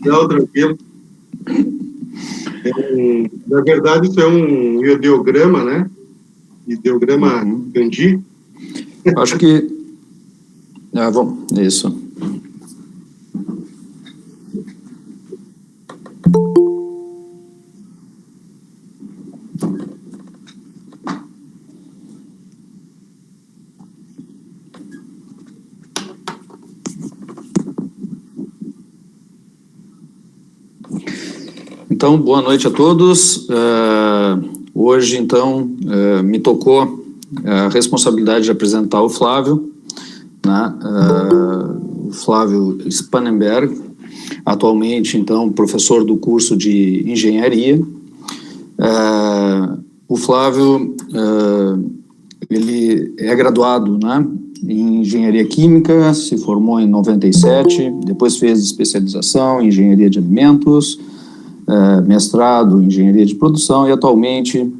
Não, tranquilo. Na verdade, isso é um ideograma, né? Ideograma Gandhi. Acho que... bom, isso. Então, boa noite a todos. Hoje, então, me tocou a responsabilidade de apresentar o Flávio, né? O Flávio Spanenberg, atualmente, então, professor do curso de Engenharia. O Flávio, ele é graduado, né, em Engenharia Química, se formou em 97, depois fez especialização em Engenharia de Alimentos, mestrado em Engenharia de Produção e atualmente,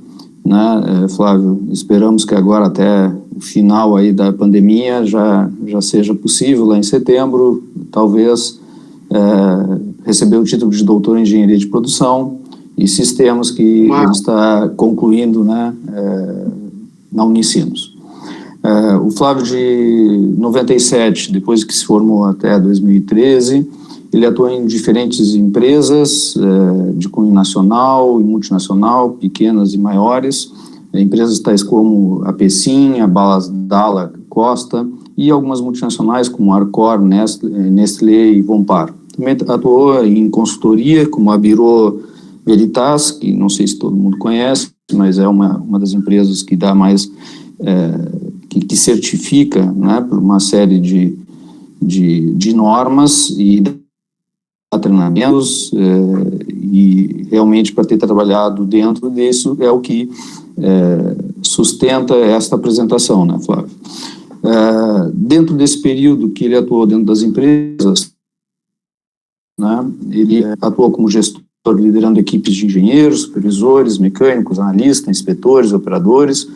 né, Flávio, esperamos que agora até o final aí da pandemia já seja possível, lá em setembro, talvez, receber o título de doutor em Engenharia de Produção e Sistemas que ele está concluindo, né, na Unicinos. O Flávio de 97, depois que se formou até 2013, ele atuou em diferentes empresas de cunho nacional e multinacional, pequenas e maiores, empresas tais como a Pecim, a Balas Dalla Costa e algumas multinacionais como Arcor, Nestlé e Vompar. Também atuou em consultoria como a Bureau Veritas, que não sei se todo mundo conhece, mas é uma das empresas que dá mais, que certifica, né, por uma série de normas e treinamentos, e realmente para ter trabalhado dentro disso é o que sustenta esta apresentação, né, Flávio? Dentro desse período que ele atuou dentro das empresas, né, ele atuou como gestor, liderando equipes de engenheiros, supervisores, mecânicos, analistas, inspetores, operadores,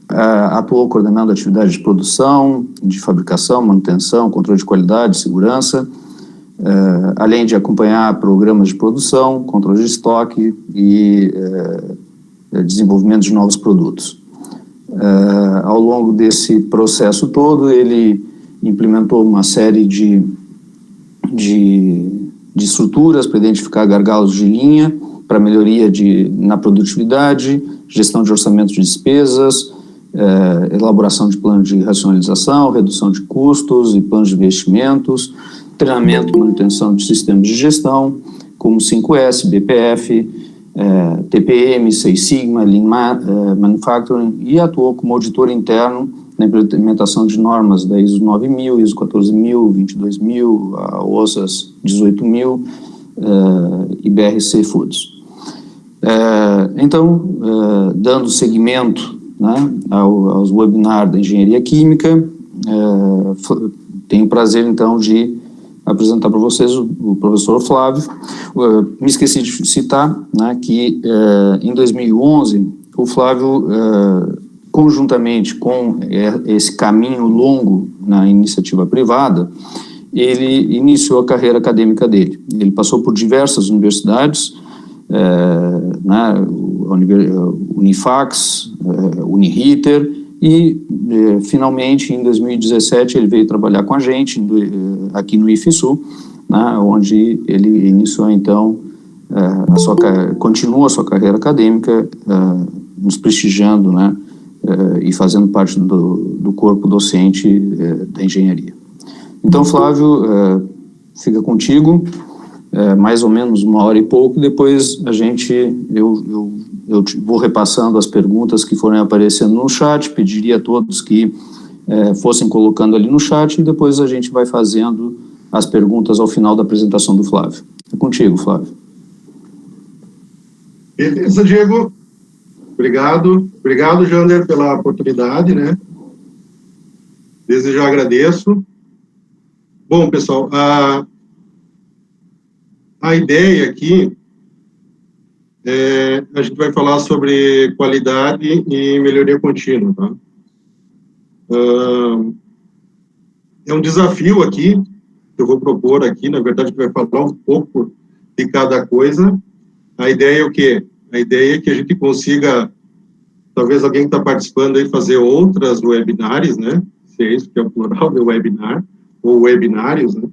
atuou coordenando atividades de produção, de fabricação, manutenção, controle de qualidade, segurança, além de acompanhar programas de produção, controle de estoque e desenvolvimento de novos produtos. Ao longo desse processo todo, ele implementou uma série de estruturas para identificar gargalos de linha, para melhoria na produtividade, gestão de orçamento de despesas, elaboração de plano de racionalização, redução de custos e planos de investimentos, treinamento e manutenção de sistemas de gestão, como 5S, BPF, TPM, Six Sigma, Lean Manufacturing, e atuou como auditor interno na implementação de normas da ISO 9000, ISO 14000, 22000, a OSAS 18000 e BRC Foods. Então, dando seguimento, né, aos webinars da Engenharia Química, tenho o prazer, então, de apresentar para vocês o professor Flávio. Me esqueci de citar, né, que em 2011, o Flávio, conjuntamente com esse caminho longo na iniciativa privada, ele iniciou a carreira acadêmica dele. Ele passou por diversas universidades, né, Unifax, Uniriter, e finalmente em 2017 ele veio trabalhar com a gente aqui no IFSU, né, onde ele iniciou então continua a sua carreira acadêmica, nos prestigiando, né, e fazendo parte do corpo docente da engenharia. Então, Flávio, fica contigo, mais ou menos 1h e pouco, depois eu vou repassando as perguntas que forem aparecendo no chat, pediria a todos que fossem colocando ali no chat e depois a gente vai fazendo as perguntas ao final da apresentação do Flávio. É contigo, Flávio. Beleza, Diego. Obrigado, Jander, pela oportunidade, né? Desde já agradeço. Bom, pessoal, a ideia aqui a gente vai falar sobre qualidade e melhoria contínua, tá? É um desafio aqui, que eu vou propor aqui, na verdade, a gente vai falar um pouco de cada coisa. A ideia é o quê? A ideia é que a gente consiga, talvez alguém que está participando aí, fazer outras webinars, né? Se é isso que é o plural de webinar, ou webinários, né?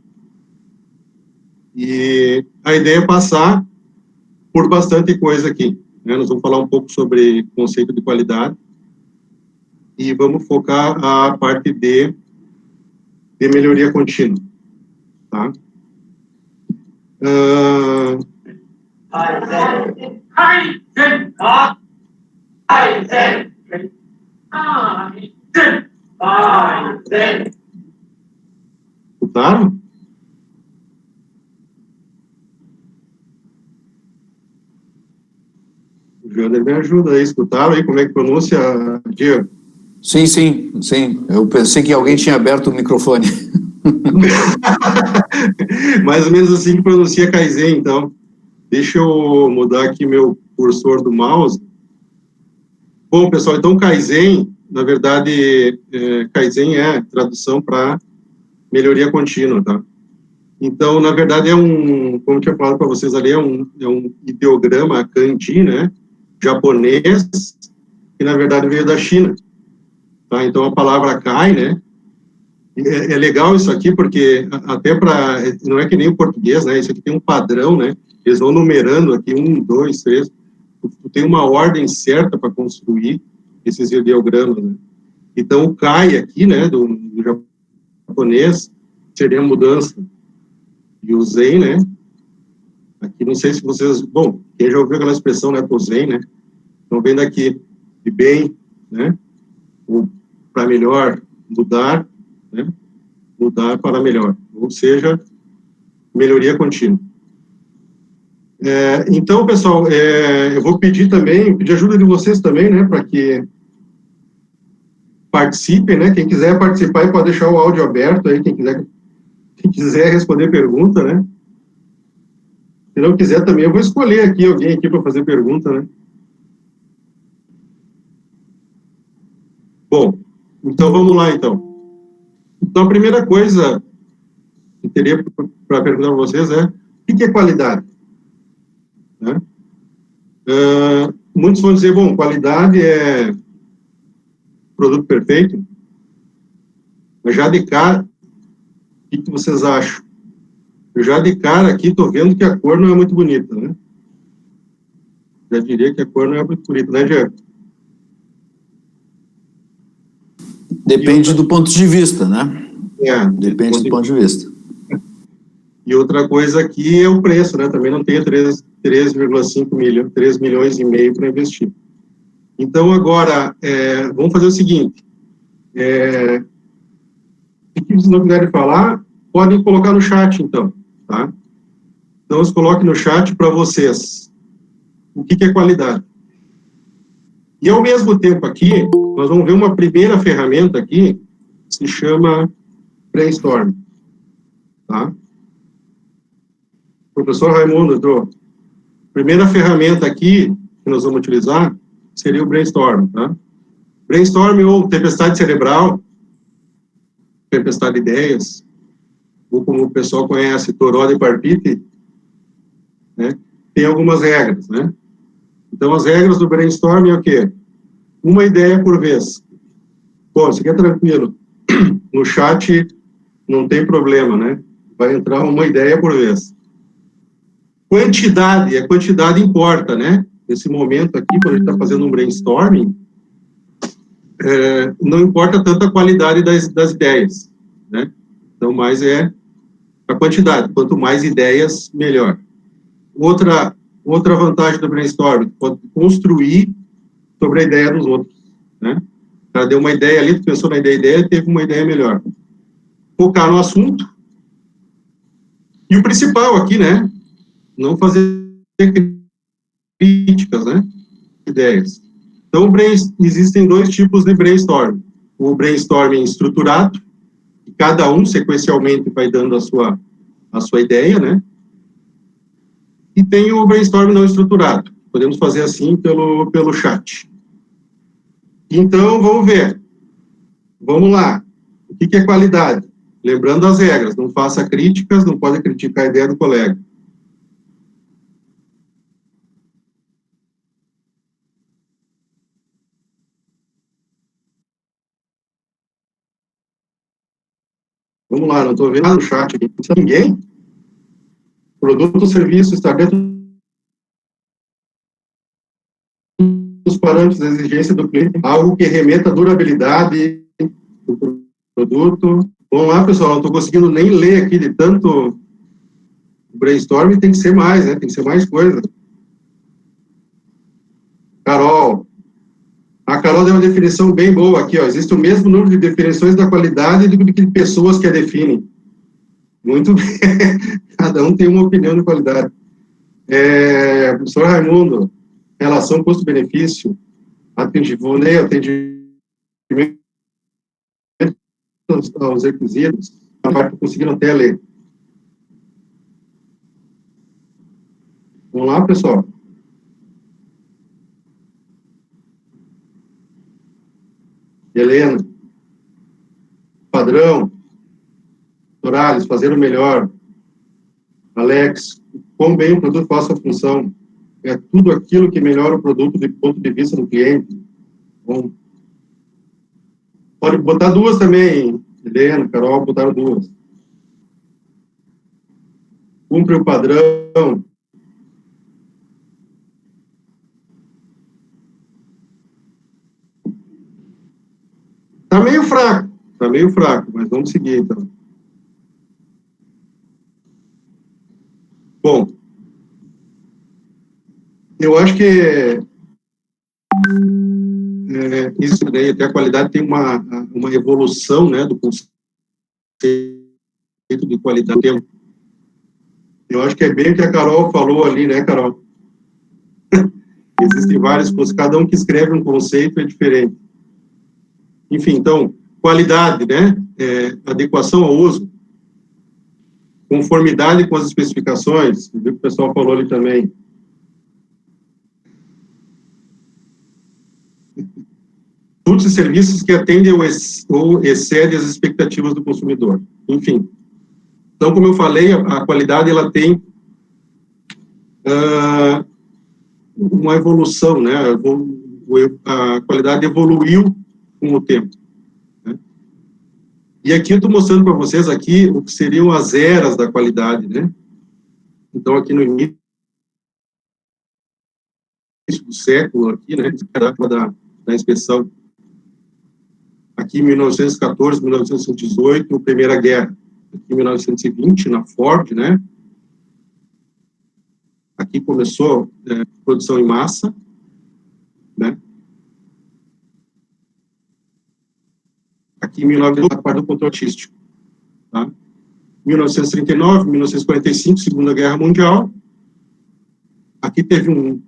E a ideia é passar por bastante coisa aqui, né? Nós vamos falar um pouco sobre conceito de qualidade e vamos focar a parte de melhoria contínua, tá? Escutaram? O Jander me ajuda aí, escutaram aí como é que pronuncia, Diego? Sim, sim, sim. Eu pensei que alguém tinha aberto o microfone. Mais ou menos assim que pronuncia Kaizen, então. Deixa eu mudar aqui meu cursor do mouse. Bom, pessoal, então Kaizen, na verdade, Kaizen é tradução para melhoria contínua, tá? Então, na verdade, como eu tinha falado para vocês ali, é um ideograma kanji, né? Japonês, que na verdade veio da China. Tá? Então, a palavra kai, né? É legal isso aqui, porque até para... Não é que nem o português, né? Isso aqui tem um padrão, né? Eles vão numerando aqui, 1, 2, 3. Tem uma ordem certa para construir esses ideogramas, né? Então, o kai aqui, né? Do japonês, seria a mudança. E o zen, né? Aqui, não sei se vocês... Bom, quem já ouviu aquela expressão, né? O zen, né? Então, vem daqui. De bem, né? Ou para melhor, mudar, né? Mudar para melhor. Ou seja, melhoria contínua. Então, pessoal, eu vou pedir ajuda de vocês também, né? Para que participem, né? Quem quiser participar pode deixar o áudio aberto aí, quem quiser responder pergunta, né? Se não quiser também, eu vou escolher aqui alguém aqui para fazer pergunta, né? Bom, então vamos lá, então. Então, a primeira coisa que teria para perguntar para vocês é: o que é qualidade? Né? Muitos vão dizer, bom, qualidade é produto perfeito, mas já de cara, o que vocês acham? Eu já de cara aqui estou vendo que a cor não é muito bonita, né? Já diria que a cor não é muito bonita, né, Diego? Depende do ponto de vista, né? Depende do ponto de vista. E outra coisa aqui é o preço, né? Também não tem 3,5 milhões, 3 milhões e meio para investir. Então, agora, vamos fazer o seguinte. Se vocês não quiserem falar, podem colocar no chat, então. Tá? Então, eu coloque no chat para vocês o que é qualidade. E, ao mesmo tempo aqui, nós vamos ver uma primeira ferramenta aqui, que se chama Brainstorm. Tá? Professor Raimundo, entrou. Primeira ferramenta aqui que nós vamos utilizar seria o Brainstorm. Tá? Brainstorm ou tempestade cerebral, tempestade de ideias, ou como o pessoal conhece, toró de parpite, né? Tem algumas regras, né? Então, as regras do brainstorm é o quê? Uma ideia por vez. Bom, isso aqui é tranquilo. No chat não tem problema, né? Vai entrar uma ideia por vez. Quantidade, a quantidade importa, né? Nesse momento aqui, quando a gente está fazendo um brainstorming, não importa tanto a qualidade das ideias, né? Então, mais é a quantidade. Quanto mais ideias, melhor. Outra vantagem do brainstorming, pode construir sobre a ideia dos outros, né? O cara deu uma ideia ali, tu pensou na ideia e teve uma ideia melhor. Focar no assunto. E o principal aqui, né? Não fazer críticas, né? Ideias. Então, existem dois tipos de brainstorming. O brainstorming estruturado, que cada um sequencialmente vai dando a sua ideia, né? E tem o brainstorming não estruturado. Podemos fazer assim pelo chat. Então, vamos ver. Vamos lá. O que é qualidade? Lembrando as regras, não faça críticas, não pode criticar a ideia do colega. Vamos lá, não estou vendo nada no chat aqui. Ninguém? Produto ou serviço está dentro dos parâmetros da exigência do cliente, algo que remeta à durabilidade do produto. Vamos lá, pessoal, não estou conseguindo nem ler aqui de tanto brainstorming, tem que ser mais, né? Tem que ser mais coisa. Carol. A Carol deu uma definição bem boa aqui, ó. Existe o mesmo número de definições da qualidade do que de pessoas que a definem. Muito bem. Cada um tem uma opinião de qualidade. Professor Raimundo, relação custo-benefício, atendimento aos requisitos, a parte que conseguiram até ler. Vamos lá, pessoal. Helena, padrão, Torales, fazer o melhor. Alex, quão bem o produto faz a função. É tudo aquilo que melhora o produto do ponto de vista do cliente. Bom, pode botar duas também, Helena, Carol, botaram duas. Cumpre o padrão. Tá meio fraco, mas vamos seguir, então. Bom, eu acho que isso daí, até a qualidade tem uma evolução, né, do conceito de qualidade. Eu acho que é bem o que a Carol falou ali, né, Carol? Existem vários, cada um que escreve um conceito é diferente. Enfim, então, qualidade, né, adequação ao uso, conformidade com as especificações, viu que o pessoal falou ali também. Produtos e serviços que atendem ou excedem as expectativas do consumidor. Enfim. Então, como eu falei, a qualidade, ela tem uma evolução, né? A qualidade evoluiu com o tempo. Né? E aqui eu estou mostrando para vocês aqui o que seriam as eras da qualidade, né? Então, aqui no início do século, aqui, né? Da inspeção. Aqui em 1914, 1918, Primeira Guerra. Aqui em 1920, na Ford, né? Aqui começou produção em massa, né? Aqui em 1919, a parte do controle artístico. Tá? 1939, 1945, Segunda Guerra Mundial. Aqui teve um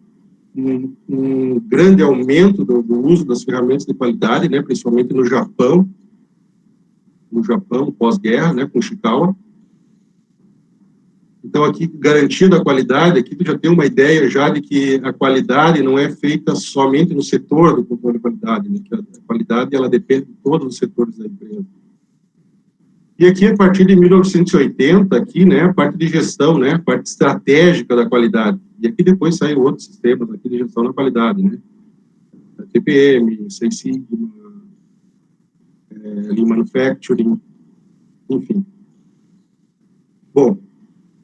grande aumento do uso das ferramentas de qualidade, né, principalmente no Japão, pós-guerra, né, com Ishikawa. Então, aqui, garantia da qualidade, aqui tu já tem uma ideia já de que a qualidade não é feita somente no setor do controle de qualidade, né, que a qualidade, ela depende de todos os setores da empresa. E aqui, a partir de 1980, aqui, né, a parte de gestão, né, a parte estratégica da qualidade. E aqui depois saem outros sistemas aqui de gestão da qualidade, né? TPM, Six Sigma, Lean Manufacturing, enfim. Bom,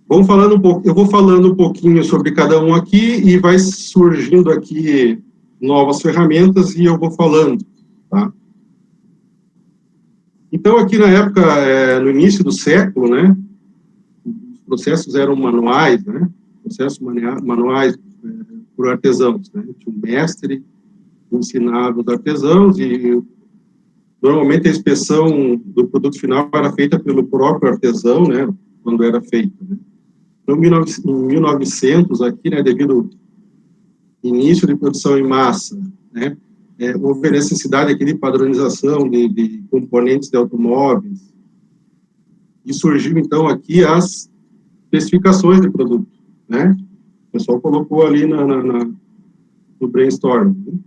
vamos falando um pouco, eu vou falando um pouquinho sobre cada um aqui e vai surgindo aqui novas ferramentas e eu vou falando, tá? Então, aqui na época, no início do século, né, os processos eram manuais, né? Processos manuais por artesãos, né? Tinha um mestre que ensinava os artesãos e normalmente a inspeção do produto final era feita pelo próprio artesão, né? Quando era feita, né? Então, em 1900, aqui, né, devido ao início de produção em massa, né, houve necessidade aqui de padronização de componentes de automóveis e surgiu, então, aqui as especificações de produto, né? O pessoal colocou ali no brainstorm. Né?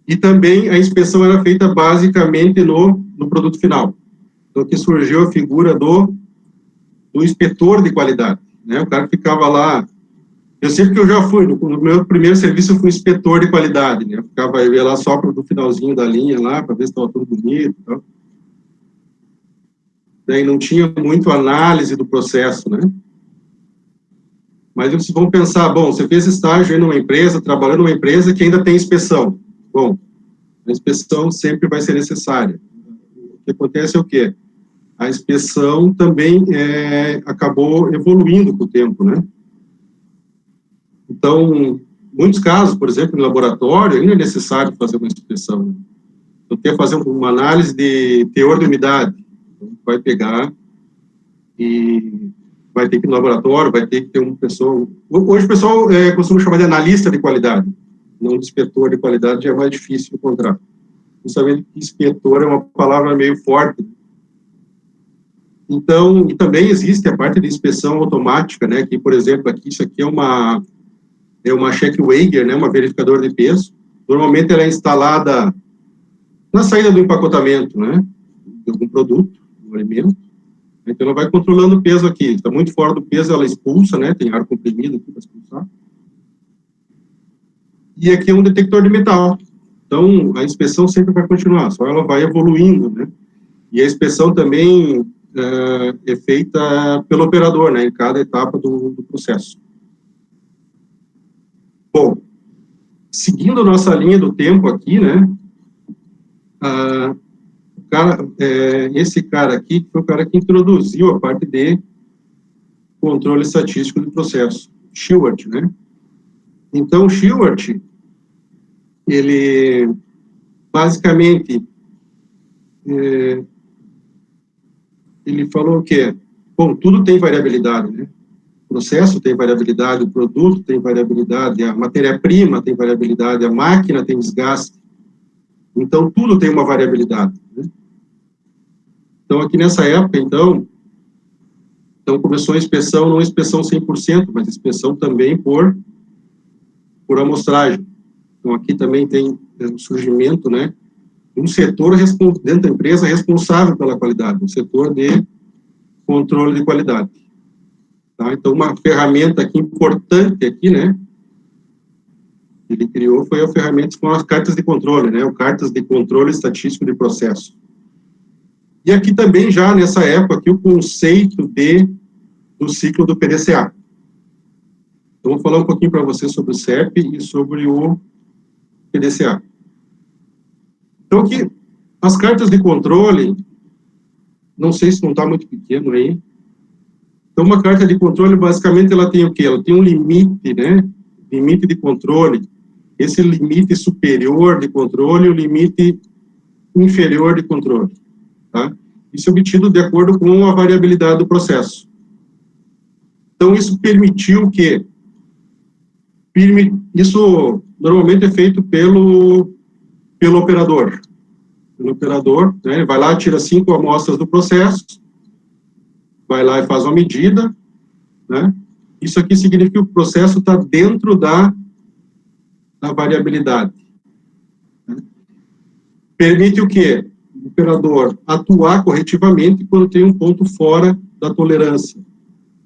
E também a inspeção era feita basicamente no produto final. Então, que surgiu a figura do inspetor de qualidade, né? O cara que ficava lá. Eu sempre que eu já fui, no meu primeiro serviço eu fui inspetor de qualidade, né? Eu ia lá só no finalzinho da linha lá, para ver se estava tudo bonito e tal. Daí não tinha muito análise do processo, né? Mas vocês vão pensar, bom, você fez estágio aí numa empresa, trabalhando numa empresa que ainda tem inspeção. Bom, a inspeção sempre vai ser necessária. O que acontece é o quê? A inspeção também acabou evoluindo com o tempo, né? Então, muitos casos, por exemplo, no laboratório, ainda é necessário fazer uma inspeção. Né? Então, tem que fazer uma análise de teor de umidade. Então, vai pegar e vai ter que ir no laboratório, vai ter que ter uma pessoa... Hoje o pessoal costuma chamar de analista de qualidade, não de inspetor de qualidade, já é mais difícil encontrar. Justamente que inspetor é uma palavra meio forte. Então, e também existe a parte de inspeção automática, né, que, por exemplo, aqui, isso aqui é uma check-weiger, né, uma verificador de peso. Normalmente ela é instalada na saída do empacotamento, né, de algum produto, um alimento. Então, ela vai controlando o peso aqui. Está muito fora do peso, ela expulsa, né? Tem ar comprimido aqui para expulsar. E aqui é um detector de metal. Então, a inspeção sempre vai continuar, só ela vai evoluindo, né? E a inspeção também é feita pelo operador, né? Em cada etapa do processo. Bom, seguindo a nossa linha do tempo aqui, né? Esse cara aqui foi o cara que introduziu a parte de controle estatístico do processo, Shewhart, né? Então, Shewhart, ele basicamente ele falou o quê? Bom, tudo tem variabilidade, né? O processo tem variabilidade, o produto tem variabilidade, a matéria-prima tem variabilidade, a máquina tem desgaste. Então, tudo tem uma variabilidade, né? Então, aqui nessa época, então começou a inspeção, não a inspeção 100%, mas a inspeção também por amostragem. Então, aqui também tem o surgimento, né, um setor dentro da empresa responsável pela qualidade, um setor de controle de qualidade. Tá? Então, uma ferramenta aqui importante aqui, né, que ele criou foi a ferramenta com as cartas de controle, né, o cartas de controle estatístico de processo. E aqui também, já nessa época, aqui, o conceito do ciclo do PDCA. Então, vou falar um pouquinho para vocês sobre o CEP e sobre o PDCA. Então, aqui, as cartas de controle, não sei se não está muito pequeno aí. Então, uma carta de controle, basicamente, ela tem o quê? Ela tem um limite, né? Limite de controle. Esse limite superior de controle e o limite inferior de controle. Tá? Isso é obtido de acordo com a variabilidade do processo. Então, isso permitiu que... Isso normalmente é feito pelo operador. Pelo operador, né, ele vai lá, tira 5 amostras do processo, vai lá e faz uma medida, né? Isso aqui significa que o processo está dentro da variabilidade. Né? Permite o quê? O operador atuar corretivamente quando tem um ponto fora da tolerância.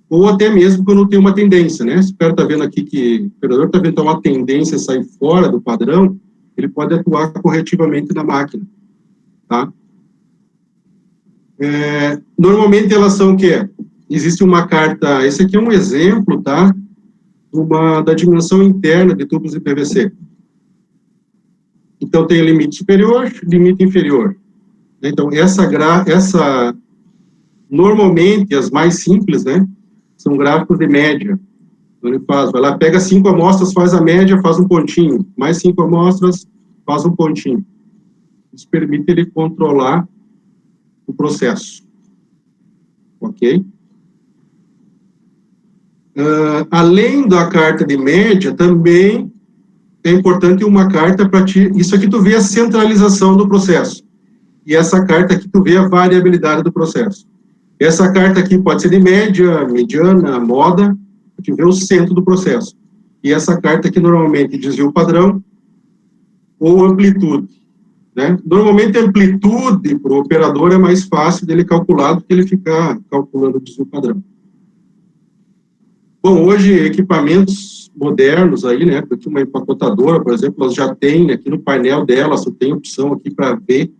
Ou até mesmo quando tem uma tendência, né? Se o cara está vendo aqui que o operador está vendo uma tendência a sair fora do padrão, ele pode atuar corretivamente na máquina, tá? Normalmente elas são o quê? Existe uma carta, esse aqui é um exemplo, tá? Da dimensão interna de tubos de PVC. Então, tem limite superior, limite inferior. Então, normalmente, as mais simples, né? São gráficos de média. Então, ele vai lá, pega 5 amostras, faz a média, faz um pontinho. Mais 5 amostras, faz um pontinho. Isso permite ele controlar o processo. Ok? Além da carta de média, também é importante uma carta para ti. Isso aqui tu vê a centralização do processo. E essa carta aqui tu vê a variabilidade do processo. Essa carta aqui pode ser de média, mediana, moda, tu vê o centro do processo. E essa carta aqui normalmente desvio padrão ou amplitude. né? Normalmente a amplitude para o operador é mais fácil dele calcular do que ele ficar calculando o desvio padrão. Bom, hoje equipamentos modernos aí, né, aqui uma empacotadora, por exemplo, ela já tem aqui no painel dela, só tem opção aqui para ver,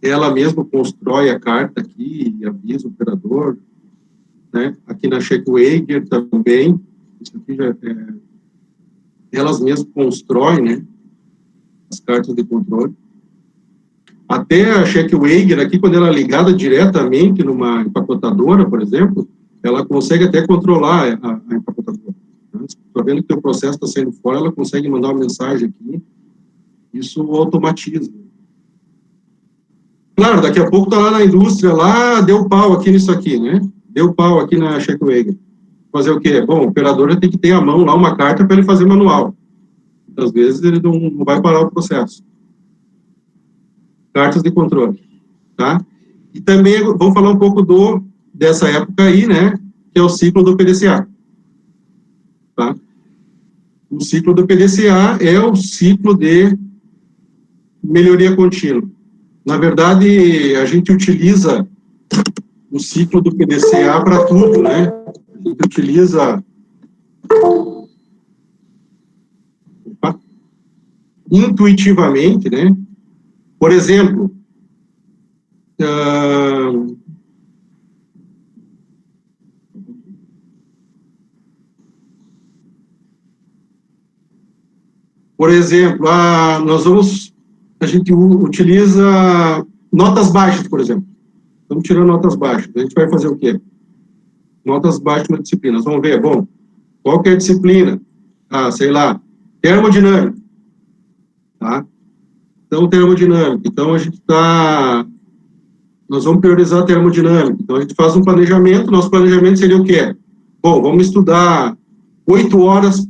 ela mesma constrói a carta aqui e avisa o operador, né, aqui na Checkweiger também, isso aqui já elas mesmas constroem, né, as cartas de controle. Até a Checkweiger aqui, quando ela é ligada diretamente numa empacotadora, por exemplo, ela consegue até controlar a empacotadora. Está vendo que o processo está saindo fora, ela consegue mandar uma mensagem aqui, isso automatiza. Claro, daqui a pouco está lá na indústria, lá deu pau aqui nisso aqui, né? Deu pau aqui na Checkweiger. Fazer o quê? Bom, o operador tem que ter à mão lá uma carta para ele fazer manual. Às vezes ele não vai parar o processo. Cartas de controle, tá? E também vamos falar um pouco dessa época aí, né, que é o ciclo do PDCA. Tá? O ciclo do PDCA é o ciclo de melhoria contínua. Na verdade, a gente utiliza o ciclo do PDCA para tudo, né? A gente utiliza intuitivamente, né? Por exemplo, a gente utiliza notas baixas, por exemplo. Estamos tirando notas baixas. A gente vai fazer o quê? Notas baixas na disciplina. Nós vamos ver, bom, qual que é a disciplina? Sei lá, termodinâmica. Tá? Então, termodinâmica. Então, nós vamos priorizar a termodinâmica. Então, a gente faz um planejamento. Nosso planejamento seria o quê? Bom, vamos estudar 8 horas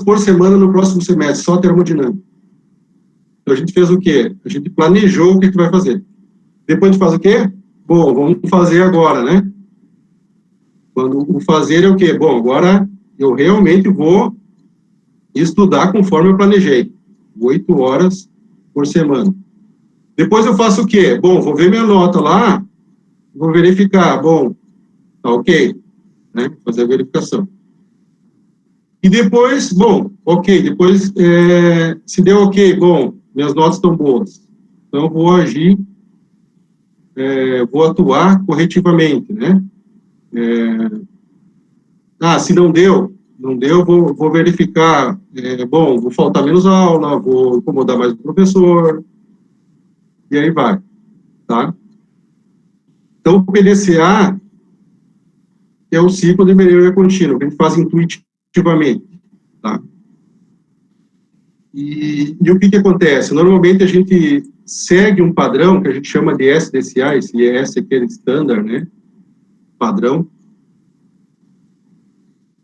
por semana no próximo semestre, só termodinâmica. Então, a gente fez o quê? A gente planejou o que a gente vai fazer. Depois a gente faz o quê? Bom, vamos fazer agora, né? Quando o fazer é o quê? Bom, agora eu realmente vou estudar conforme eu planejei. 8 horas por semana. Depois eu faço o quê? Bom, vou ver minha nota lá, vou verificar. Bom, tá ok, né? Fazer a verificação. E depois, bom, ok, depois, se deu ok, bom, minhas notas estão boas. Então, eu vou agir, vou atuar corretivamente, né? Se não deu, vou verificar, bom, vou faltar menos aula, vou incomodar mais o professor, e aí vai, tá? Então, o PDCA é o ciclo de melhoria contínua, que a gente faz intuitivamente, tá? E o que acontece? Normalmente a gente segue um padrão que a gente chama de SDCA, esse ES é aquele standard, né? Padrão.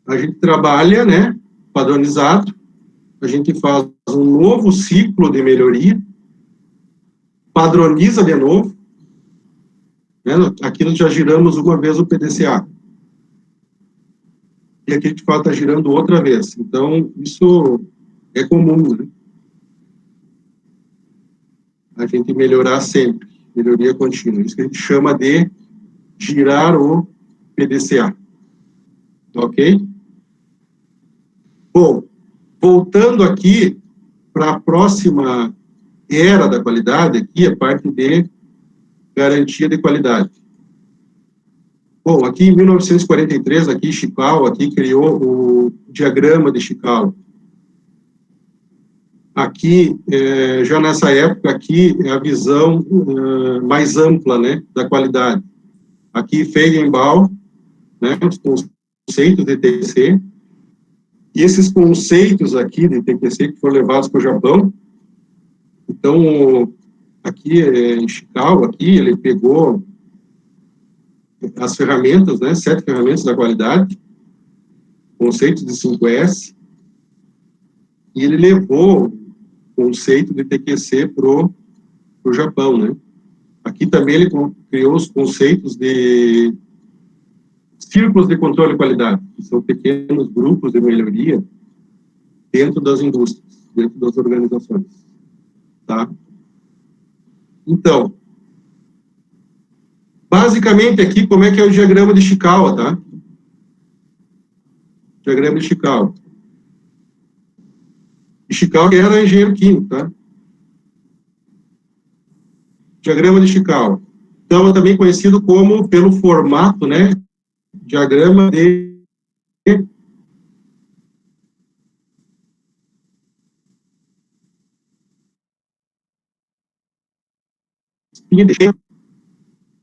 A gente trabalha, né? Padronizado. A gente faz um novo ciclo de melhoria, padroniza de novo. Né? Aqui nós já giramos uma vez o PDCA. E aqui a gente está girando outra vez. Então, isso é comum, né? A gente melhorar sempre, melhoria contínua. Isso que a gente chama de girar o PDCA. Ok? Bom, voltando aqui para a próxima era da qualidade, aqui a parte de garantia de qualidade. Bom, aqui em 1943, aqui Ishikawa, aqui criou o diagrama de Ishikawa. Aqui, já nessa época, aqui é a visão mais ampla, né, da qualidade. Aqui, Feigenbaum, né, os conceitos de TQC, e esses conceitos aqui de TQC que foram levados para o Japão. Então, aqui em Ishikawa, aqui, ele pegou as ferramentas, né, 7 ferramentas da qualidade, conceitos de 5S, e ele levou conceito de TQC para o Japão, né? Aqui também ele criou os conceitos de círculos de controle de qualidade, que são pequenos grupos de melhoria dentro das indústrias. dentro das organizações, tá? Então, basicamente aqui, como é que é o diagrama de Ishikawa, tá? Diagrama de Ishikawa. Ishikawa era engenheiro químico, tá? Diagrama de Ishikawa. Então, é também conhecido como, pelo formato, né? Diagrama de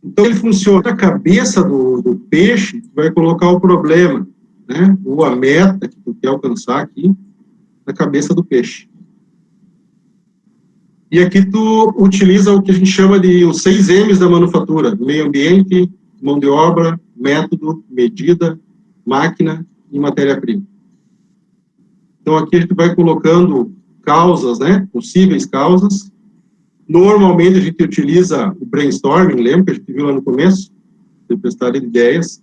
Então, ele funciona na cabeça do peixe, que vai colocar o problema, né? Ou a meta que tu quer alcançar aqui, na cabeça do peixe. E aqui tu utiliza o que a gente chama de os 6 M's da manufatura: meio ambiente, mão de obra, método, medida, máquina e matéria-prima. Então, aqui a gente vai colocando causas, né? Possíveis causas. Normalmente, a gente utiliza o brainstorming, lembra que a gente viu lá no começo? Tempestade de ideias,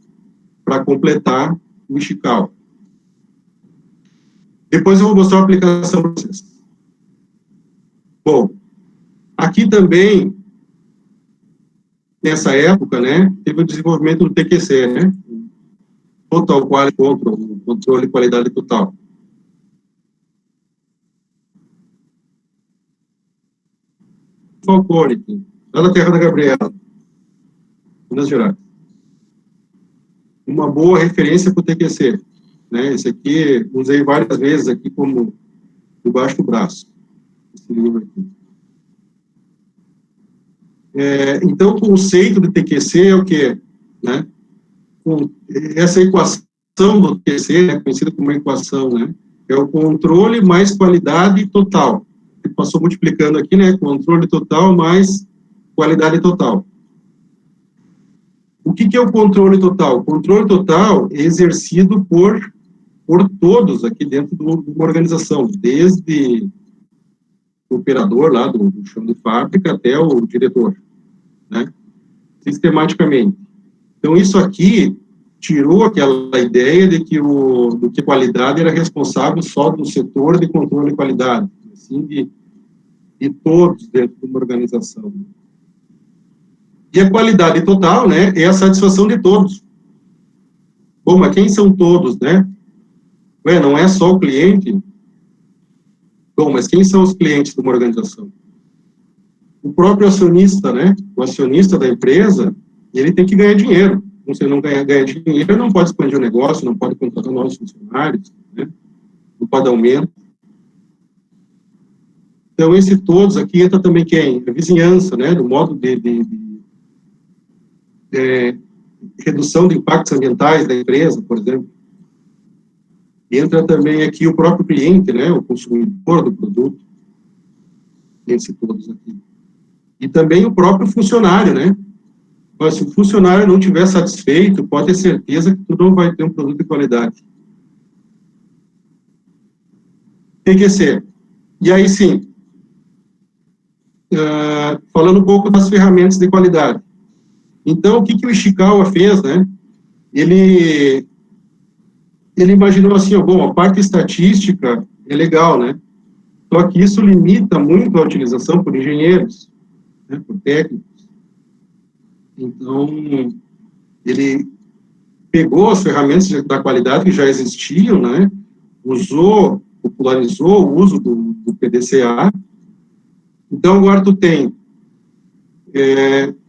para completar o Ishikawa. Depois eu vou mostrar a aplicação para vocês. Bom, aqui também, nessa época, né, teve o desenvolvimento do TQC, né? Total Quality Control, controle de qualidade total. Falcone, lá na Terra da Gabriela, Minas Gerais. Uma boa referência para o TQC, né? Esse aqui, usei várias vezes aqui como debaixo do braço, esse livro aqui. Então, o conceito de TQC é o quê? Né? Essa equação do TQC, né, conhecida como equação, né, é o controle mais qualidade total. Ele passou multiplicando aqui, né, controle total mais qualidade total. O que é o controle total? O controle total é exercido por todos aqui dentro de uma organização, desde o operador lá do chão de fábrica até o diretor, né, sistematicamente. Então, isso aqui tirou aquela ideia de que a qualidade era responsável só do setor de controle de qualidade, assim, de todos dentro de uma organização. E a qualidade total, né, é a satisfação de todos. Bom, mas quem são todos, né? Ué, não é só o cliente? Bom, mas quem são os clientes de uma organização? O próprio acionista, né? O acionista da empresa, ele tem que ganhar dinheiro. Se ele não ganhar dinheiro, ele não pode expandir o negócio, não pode contratar novos funcionários, né? Não pode dar aumento. Então, esse todos aqui entra também quem? A vizinhança, né? Do modo de redução de impactos ambientais da empresa, por exemplo. Entra também aqui o próprio cliente, né? O consumidor do produto. Esse todos aqui. E também o próprio funcionário, né? Mas se o funcionário não estiver satisfeito, pode ter certeza que tu não vai ter um produto de qualidade. Tem que ser. E aí, sim, falando um pouco das ferramentas de qualidade. Então, o que o Ishikawa fez, né? Ele imaginou assim, bom, a parte estatística é legal, né? Só que isso limita muito a utilização por engenheiros, né, por técnicos. Então, ele pegou as ferramentas da qualidade que já existiam, né? Popularizou o uso do PDCA. Então, agora tu tem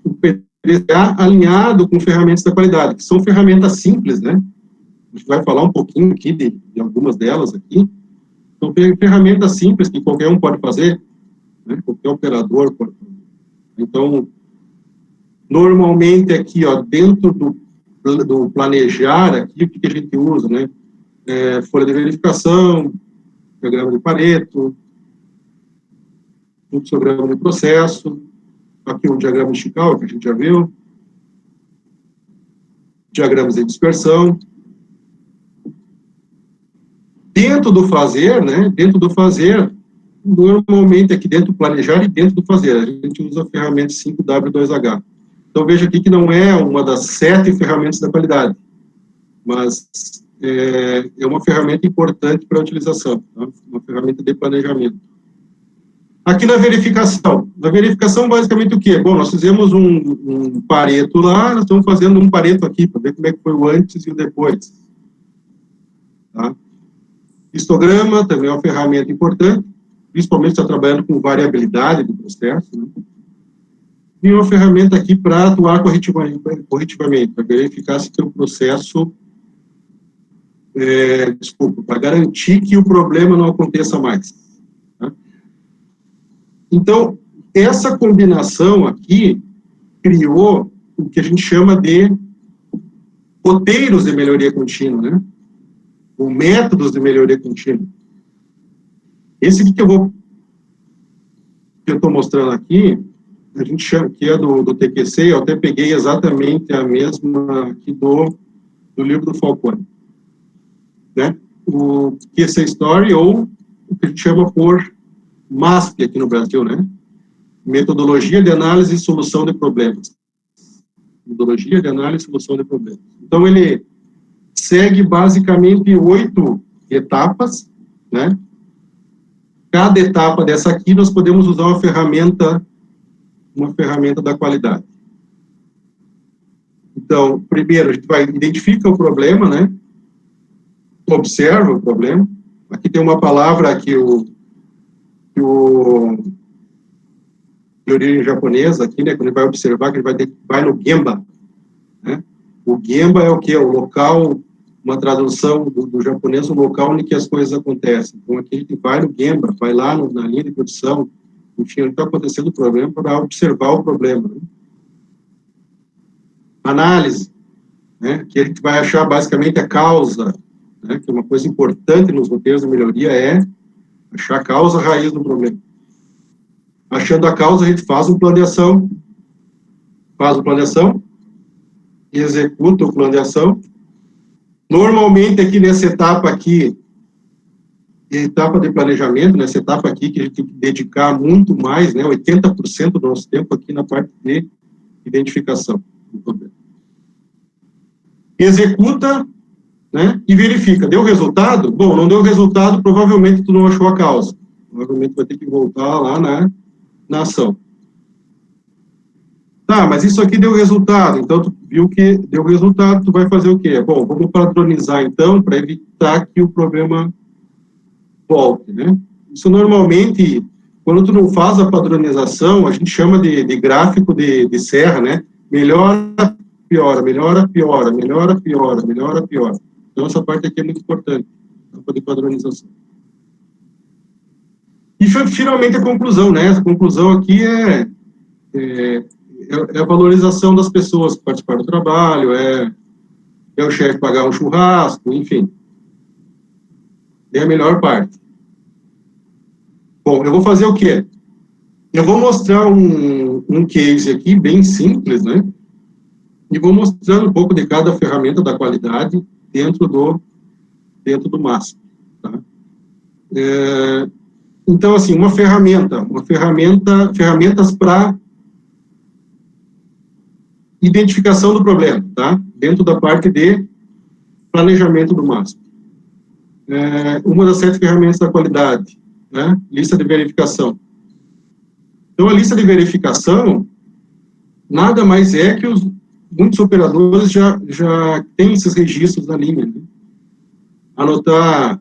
o PDCA alinhado com ferramentas da qualidade, que são ferramentas simples, né? A gente vai falar um pouquinho aqui de algumas delas aqui. São ferramentas simples que qualquer um pode fazer, né? Qualquer operador pode fazer. Então, normalmente aqui, dentro do planejar, aqui, o que a gente usa, né? Folha de verificação, diagrama de Pareto, fluxograma de processo, aqui o diagrama de Ishikawa, que a gente já viu, diagramas de dispersão. Dentro do fazer, né? Dentro do fazer, normalmente aqui dentro do planejar e dentro do fazer, a gente usa a ferramenta 5W2H. Então, veja aqui que não é uma das 7 ferramentas da qualidade, mas é uma ferramenta importante para a utilização, tá? Uma ferramenta de planejamento. Aqui na verificação, basicamente o quê? Bom, nós fizemos um Pareto lá, nós estamos fazendo um Pareto aqui, para ver como é que foi o antes e o depois. Tá? Histograma também é uma ferramenta importante, principalmente se está trabalhando com variabilidade do processo, né? E uma ferramenta aqui para atuar corretivamente, para verificar se tem um processo, para garantir que o problema não aconteça mais. Tá? Então, essa combinação aqui criou o que a gente chama de roteiros de melhoria contínua, né? Ou métodos de melhoria contínua. Esse aqui que eu estou mostrando aqui, a gente chama, que é do TQC, eu até peguei exatamente a mesma aqui do livro do Falcone, né? O TQC Story, ou o que a gente chama por MASP aqui no Brasil, né? Metodologia de Análise e Solução de Problemas. Metodologia de Análise e Solução de Problemas. Então, ele segue basicamente 8 etapas, né? Cada etapa dessa aqui, nós podemos usar uma ferramenta da qualidade. Então, primeiro, a gente vai identificar o problema, né? Observa o problema. Aqui tem uma palavra que de origem japonesa, aqui, né? Quando ele vai observar, que ele vai no Gemba, né? O Gemba é o quê? O local, uma tradução do japonês, o local em que as coisas acontecem. Então, aqui ele vai no Gemba, vai lá na linha de produção, enfim, onde está acontecendo o problema, para observar o problema. Né? Análise, né, que a gente vai achar basicamente a causa, né, que é uma coisa importante nos roteiros de melhoria, é achar a causa raiz do problema. Achando a causa, a gente faz um plano de ação, e executa o plano de ação. Normalmente, aqui nessa etapa aqui, etapa de planejamento, nessa etapa aqui, que a gente tem que dedicar muito mais, né, 80% do nosso tempo aqui na parte de identificação do problema. Executa, né, e verifica. Deu resultado? Bom, não deu resultado, provavelmente tu não achou a causa. Provavelmente vai ter que voltar lá na ação. Tá, mas isso aqui deu resultado, então tu viu que deu resultado, tu vai fazer o quê? Bom, vamos padronizar então, para evitar que o problema volte, né? Isso normalmente, quando tu não faz a padronização, a gente chama de gráfico de serra, né? Melhora, piora, melhora, piora, melhora, piora, melhora, piora. Então, essa parte aqui é muito importante, a de padronização. E, finalmente, a conclusão, né? A conclusão aqui é a valorização das pessoas que participaram do trabalho, é o chefe pagar um churrasco, enfim. É a melhor parte. Bom, eu vou fazer o quê? Eu vou mostrar um case aqui, bem simples, né? E vou mostrando um pouco de cada ferramenta da qualidade dentro do MASP, tá? Então, assim, ferramentas para identificação do problema, tá? Dentro da parte de planejamento do MASP. Uma das 7 ferramentas da qualidade, né? Lista de verificação. Então, a lista de verificação nada mais é que muitos operadores já têm esses registros na linha, né? Anotar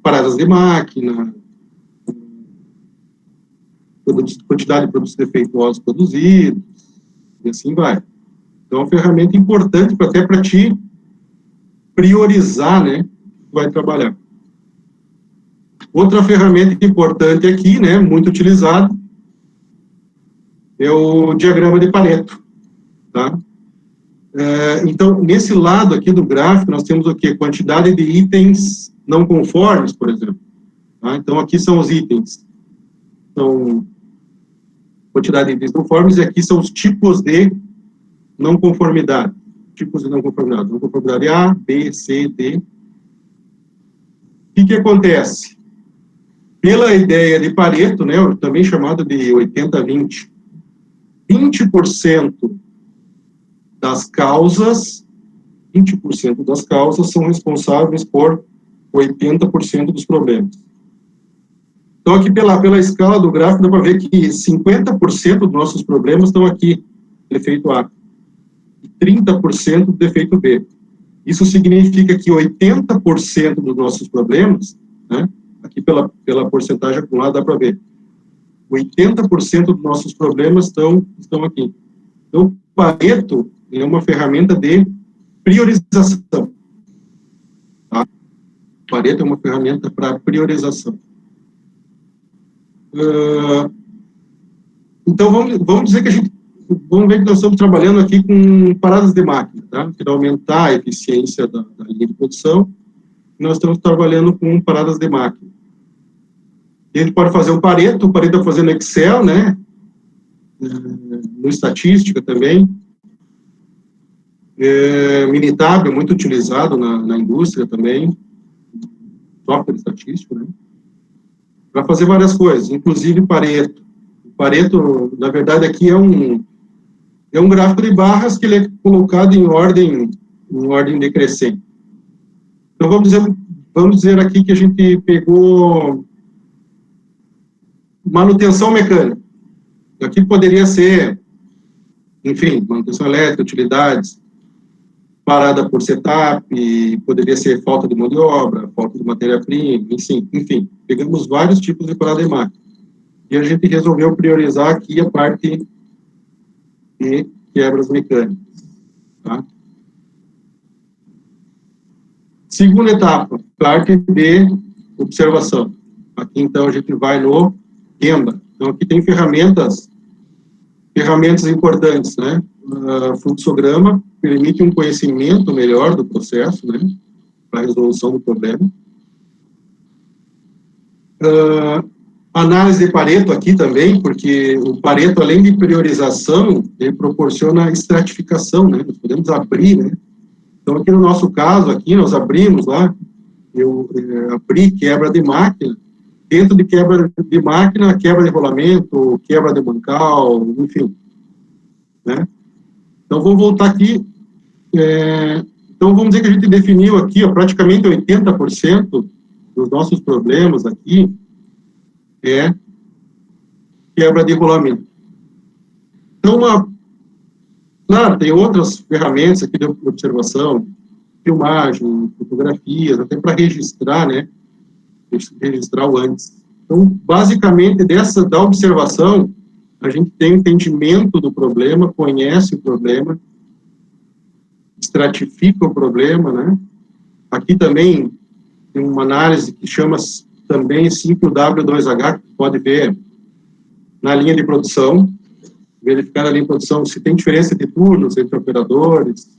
paradas de máquina, quantidade de produtos defeituosos produzidos, e assim vai. Então, é uma ferramenta importante até para te priorizar, né, que vai trabalhar. Outra ferramenta importante aqui, né, muito utilizada, é o diagrama de Pareto, tá? Então, nesse lado aqui do gráfico, nós temos o quê? Quantidade de itens não conformes, por exemplo. Tá? Então, aqui são os itens. Então, quantidade de itens conformes, e aqui são os tipos de não conformidade. Tipos de não conformidade. Não conformidade A, B, C, D. O que acontece? Pela ideia de Pareto, né, também chamada de 80-20, 20% das causas 20% das causas são responsáveis por 80% dos problemas. Então, aqui pela escala do gráfico, dá para ver que 50% dos nossos problemas estão aqui, defeito A, e 30% do defeito B. Isso significa que 80% dos nossos problemas, né, aqui pela porcentagem acumulada dá para ver, 80% dos nossos problemas estão aqui. Então, o Pareto é uma ferramenta de priorização. Tá? O Pareto é uma ferramenta para priorização. Então, vamos dizer que vamos ver que nós estamos trabalhando aqui com paradas de máquina, tá? Que vai aumentar a eficiência da linha de produção. Nós estamos trabalhando com paradas de máquina. E a gente pode fazer o Pareto vai fazer no Excel, né? No estatística também. Minitab é muito utilizado na indústria também, software estatístico, né? Para fazer várias coisas, inclusive Pareto. O Pareto, na verdade, aqui é um gráfico de barras que ele é colocado em ordem decrescente. Então, vamos dizer aqui que a gente pegou manutenção mecânica. Aqui poderia ser, enfim, manutenção elétrica, utilidades, parada por setup, poderia ser falta de mão de obra, falta de matéria-prima, enfim, pegamos vários tipos de parada de máquina. E a gente resolveu priorizar aqui a parte de quebras mecânicas. Tá? Segunda etapa, parte de observação. Aqui, então, a gente vai no Gemba. Então, aqui tem ferramentas importantes, né? Fluxograma permite um conhecimento melhor do processo, né? Para a resolução do problema. Análise de Pareto aqui também, porque o Pareto, além de priorização, ele proporciona estratificação, né? Nós podemos abrir, né? Então, aqui no nosso caso, aqui nós abrimos lá, eu abri quebra de máquina, dentro de quebra de máquina, quebra de rolamento, quebra de bancal, enfim, né? Então, vou voltar aqui, então, vamos dizer que a gente definiu aqui, ó, praticamente 80% dos nossos problemas aqui, quebra de rolamento. Então, claro, tem outras ferramentas aqui de observação, filmagem, fotografias, até para registrar, né? Registrar o antes. Então, basicamente, da observação, a gente tem entendimento do problema, conhece o problema, estratifica o problema, né? Aqui também tem uma análise que chama também 5W2H, que pode ver na linha de produção, verificar na linha de produção se tem diferença de turnos entre operadores,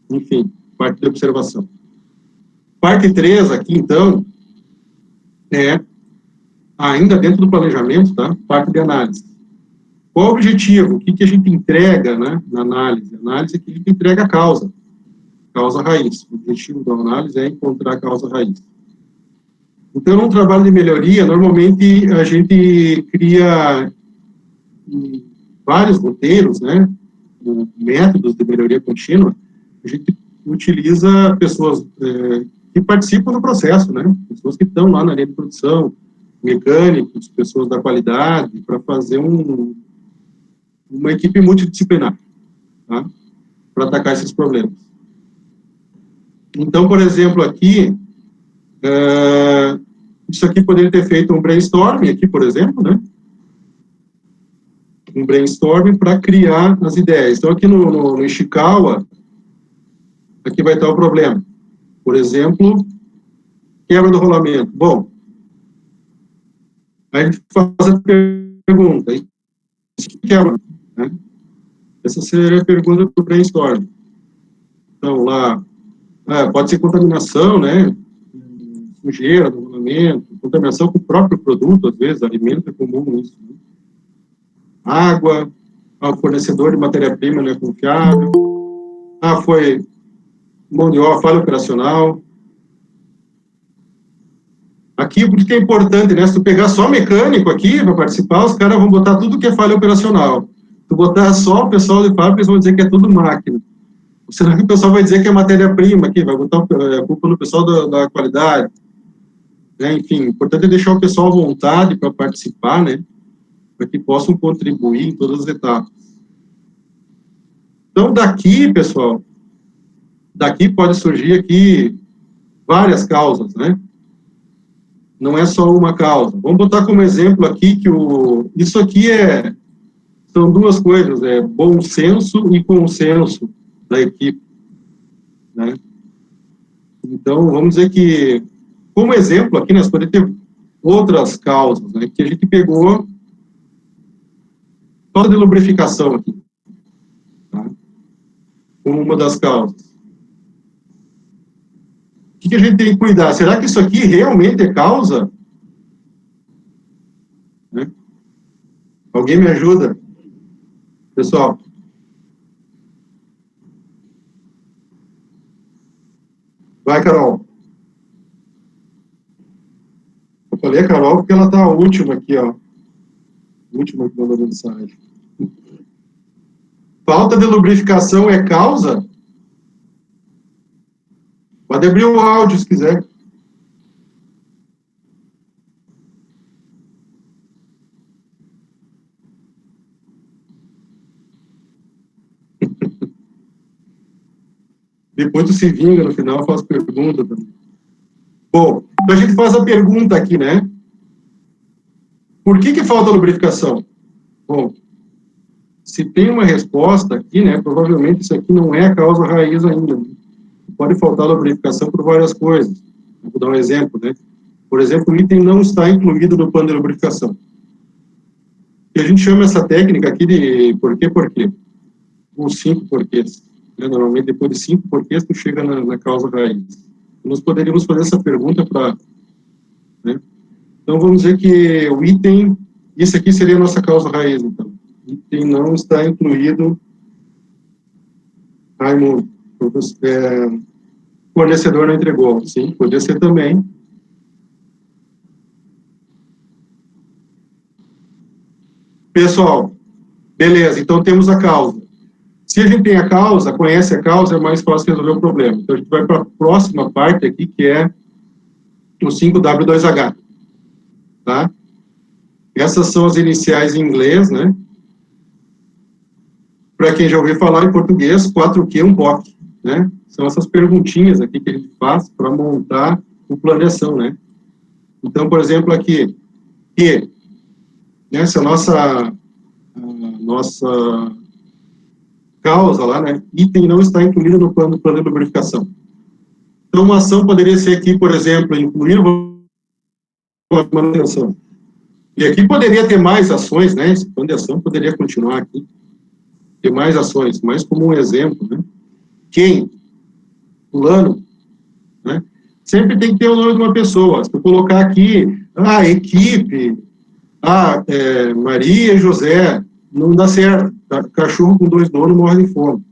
enfim, parte de observação. Parte 3 aqui, então, ainda dentro do planejamento, tá? Parte de análise. Qual o objetivo? O que a gente entrega, né, na análise? A análise é que a gente entrega a causa raiz. O objetivo da análise é encontrar a causa raiz. Então, num trabalho de melhoria, normalmente a gente cria vários roteiros, né, métodos de melhoria contínua. A gente utiliza pessoas que participam do processo, né, pessoas que estão lá na linha de produção, mecânicos, pessoas da qualidade, para fazer uma equipe multidisciplinar, tá, para atacar esses problemas. Então, por exemplo, aqui, isso aqui poderia ter feito um brainstorming aqui, por exemplo, né? Um brainstorming para criar as ideias. Então, aqui no Ishikawa, aqui vai estar o problema. Por exemplo, quebra do rolamento. Bom, aí a gente faz a pergunta. Que quebra? Né? Essa seria a pergunta para o brainstorming. Então, lá, pode ser contaminação, né? Sujeira do rolamento, contaminação com o próprio produto, às vezes, alimento é comum isso. Né? Água, o fornecedor de matéria-prima não é confiável, foi mão de obra, falha operacional. Aqui, por que é importante, né? Se tu pegar só mecânico aqui para participar, os caras vão botar tudo que é falha operacional. Se tu botar só o pessoal de fábrica, eles vão dizer que é tudo máquina. Senão que o pessoal vai dizer que é matéria-prima aqui, vai botar a culpa no pessoal da qualidade. Né? Enfim, o importante é deixar o pessoal à vontade para participar, né? Para que possam contribuir em todas as etapas. Então, daqui, pessoal, daqui pode surgir aqui várias causas, né? Não é só uma causa. Vamos botar como exemplo aqui que isso aqui são duas coisas, bom senso e consenso da equipe, né? Então, vamos dizer que, como exemplo aqui, nós podemos ter outras causas, né? Que a gente pegou falta de lubrificação aqui, tá? Como uma das causas. O que a gente tem que cuidar? Será que isso aqui realmente é causa? Né? Alguém me ajuda? Pessoal. Vai, Carol. Eu falei a Carol porque ela está a última aqui, ó. A última que mandou mensagem. Falta de lubrificação é causa? Pode abrir o áudio se quiser. Depois tu se vinga no final, faz pergunta também. Bom, então a gente faz a pergunta aqui, né? Por que falta lubrificação? Bom, se tem uma resposta aqui, né? Provavelmente isso aqui não é a causa raiz ainda. Né? Pode faltar lubrificação por várias coisas. Vou dar um exemplo, né? Por exemplo, o item não está incluído no plano de lubrificação. E a gente chama essa técnica aqui de por quê? Os 5 porquês. Né? Normalmente, depois de 5 porquês, tu chega na causa raiz. Nós poderíamos fazer essa pergunta para... Né? Então, vamos dizer que o item... Isso aqui seria a nossa causa raiz, então. O item não está incluído... Raimundo, fornecedor não entregou. Sim, poderia ser também. Pessoal, beleza, então temos a causa. Se a gente tem a causa, conhece a causa, é mais fácil resolver o problema. Então, a gente vai para a próxima parte aqui, que é o 5W2H. Tá? Essas são as iniciais em inglês, né? Para quem já ouviu falar em português, 4Q, um POC, né? São essas perguntinhas aqui que a gente faz para montar o plano de ação, né? Então, por exemplo, aqui, que, né, se a nossa causa lá, né, item não está incluído no plano de lubrificação. Então, uma ação poderia ser aqui, por exemplo, incluir a manutenção. E aqui poderia ter mais ações, né? Esse plano de ação poderia continuar aqui, ter mais ações, mas como um exemplo, né? Quem? Fulano, né? Sempre tem que ter o nome de uma pessoa. Se eu colocar aqui, equipe, Maria e José, não dá certo. Cachorro com 2 donos morre de fome.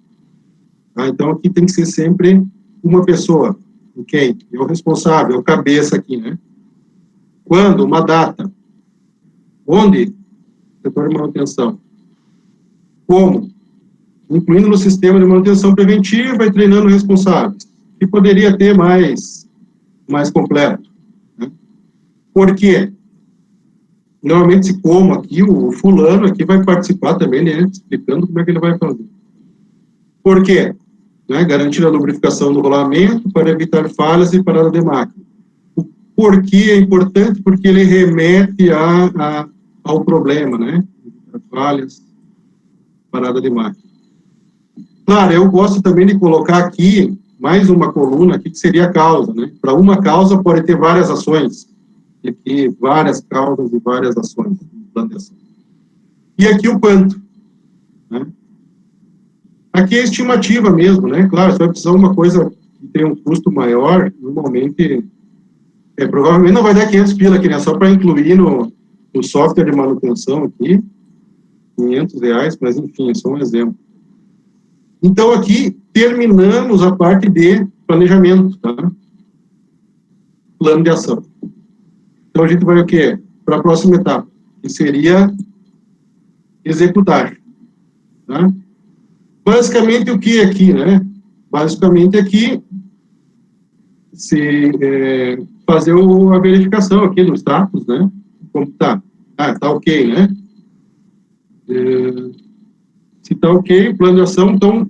Então, aqui tem que ser sempre uma pessoa. Quem? É o responsável, é o cabeça aqui, né? Quando? Uma data. Onde? Setor de manutenção. Como? Incluindo no sistema de manutenção preventiva e treinando responsáveis. Que poderia ter mais completo. Né? Por quê? Normalmente, se como aqui, o fulano aqui vai participar também, né, explicando como é que ele vai fazer. Por quê? Né, garantir a lubrificação do rolamento para evitar falhas e parada de máquina. O porquê é importante? Porque ele remete ao problema, né? Falhas, parada de máquina. Claro, eu gosto também de colocar aqui mais uma coluna aqui, que seria a causa, né? Para uma causa pode ter várias ações. Aqui, várias causas e várias ações. E aqui o quanto. Né? Aqui é a estimativa mesmo, né? Claro, você vai precisar de uma coisa que tem um custo maior, normalmente, provavelmente não vai dar 500 pila aqui, né? Só para incluir no software de manutenção aqui, R$500, mas enfim, é só um exemplo. Então, aqui, terminamos a parte de planejamento, tá? Plano de ação. Então, a gente vai o quê? Para a próxima etapa, que seria executar. Tá? Basicamente, o que aqui, né? basicamente aqui, fazer a verificação aqui do status, né? Como está? Ah, está ok, né? Se está ok, plano de ação, então,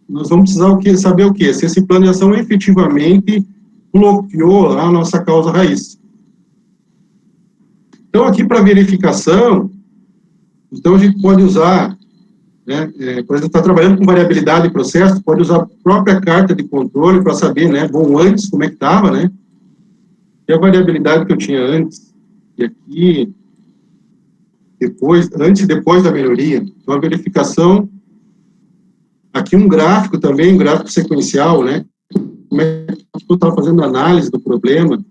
nós vamos precisar saber o quê? Se esse plano de ação efetivamente bloqueou a nossa causa raiz. Então, aqui para verificação, então a gente pode usar, né, por exemplo, está trabalhando com variabilidade de processo, pode usar a própria carta de controle para saber, né, bom, antes como é que estava, né, e a variabilidade que eu tinha antes, e aqui, depois, antes e depois da melhoria. Então, a verificação, aqui um gráfico também, um gráfico sequencial, né, como é que eu estava fazendo análise do problema.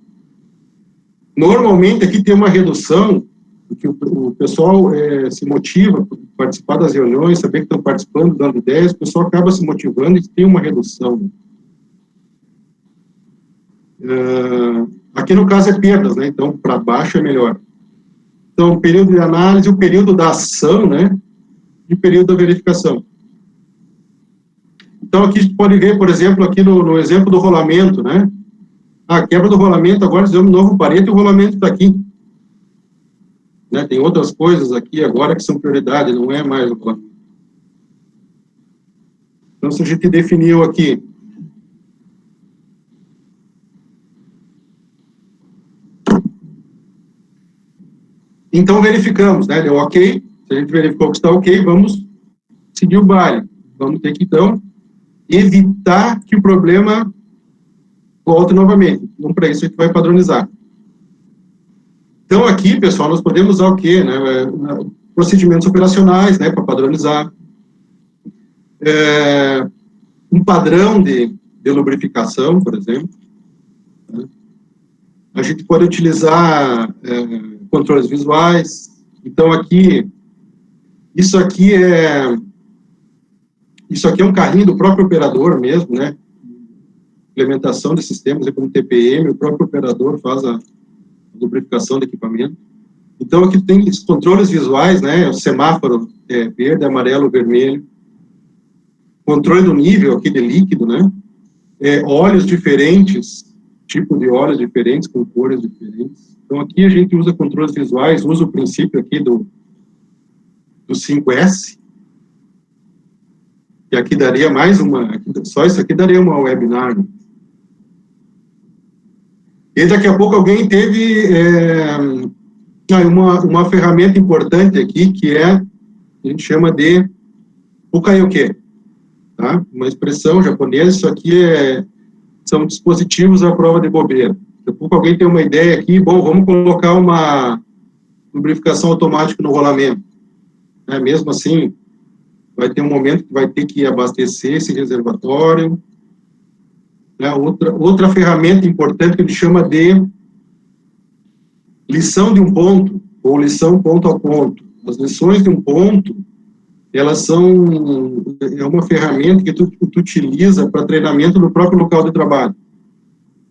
Normalmente, aqui tem uma redução, porque o pessoal se motiva por participar das reuniões, saber que estão participando, dando ideias, o pessoal acaba se motivando e tem uma redução. Aqui no caso é perdas, né? Então, para baixo é melhor. Então, o período de análise, o período da ação, né? E o período da verificação. Então, aqui a gente pode ver, por exemplo, aqui no exemplo do rolamento, né? A quebra do rolamento, agora fizemos um novo parede e o rolamento está aqui. Né? Tem outras coisas aqui agora que são prioridade, não é mais o rolamento. Então, se a gente definiu aqui então, verificamos, né? Deu ok. Se a gente verificou que está ok, vamos seguir o baile. Vamos ter que, então, evitar que o problema volte novamente. Então, para isso, a gente vai padronizar. Então, aqui, pessoal, nós podemos usar o quê? Né? Procedimentos operacionais, né? Para padronizar. Um padrão de lubrificação, por exemplo. Né? A gente pode utilizar controles visuais. Então, aqui, isso aqui é um carrinho do próprio operador mesmo, né? Implementação de sistemas, como TPM, o próprio operador faz a lubrificação do equipamento. Então, aqui tem os controles visuais, né? O semáforo verde, amarelo, vermelho. Controle do nível aqui de líquido, né? Óleos diferentes, tipo de óleos diferentes, com cores diferentes. Então, aqui a gente usa controles visuais, usa o princípio aqui do 5S, que aqui daria mais só isso aqui daria uma webinar. Né? E daqui a pouco alguém teve uma ferramenta importante aqui, que a gente chama de ukayoke, tá? Uma expressão japonesa, isso aqui são dispositivos à prova de bobeira. Daqui a pouco alguém tem uma ideia aqui, bom, vamos colocar uma lubrificação automática no rolamento. Mesmo assim, vai ter um momento que vai ter que abastecer esse reservatório. Outra ferramenta importante que ele chama de lição de um ponto, ou lição ponto a ponto. As lições de um ponto, elas é uma ferramenta que tu utiliza para treinamento no próprio local de trabalho.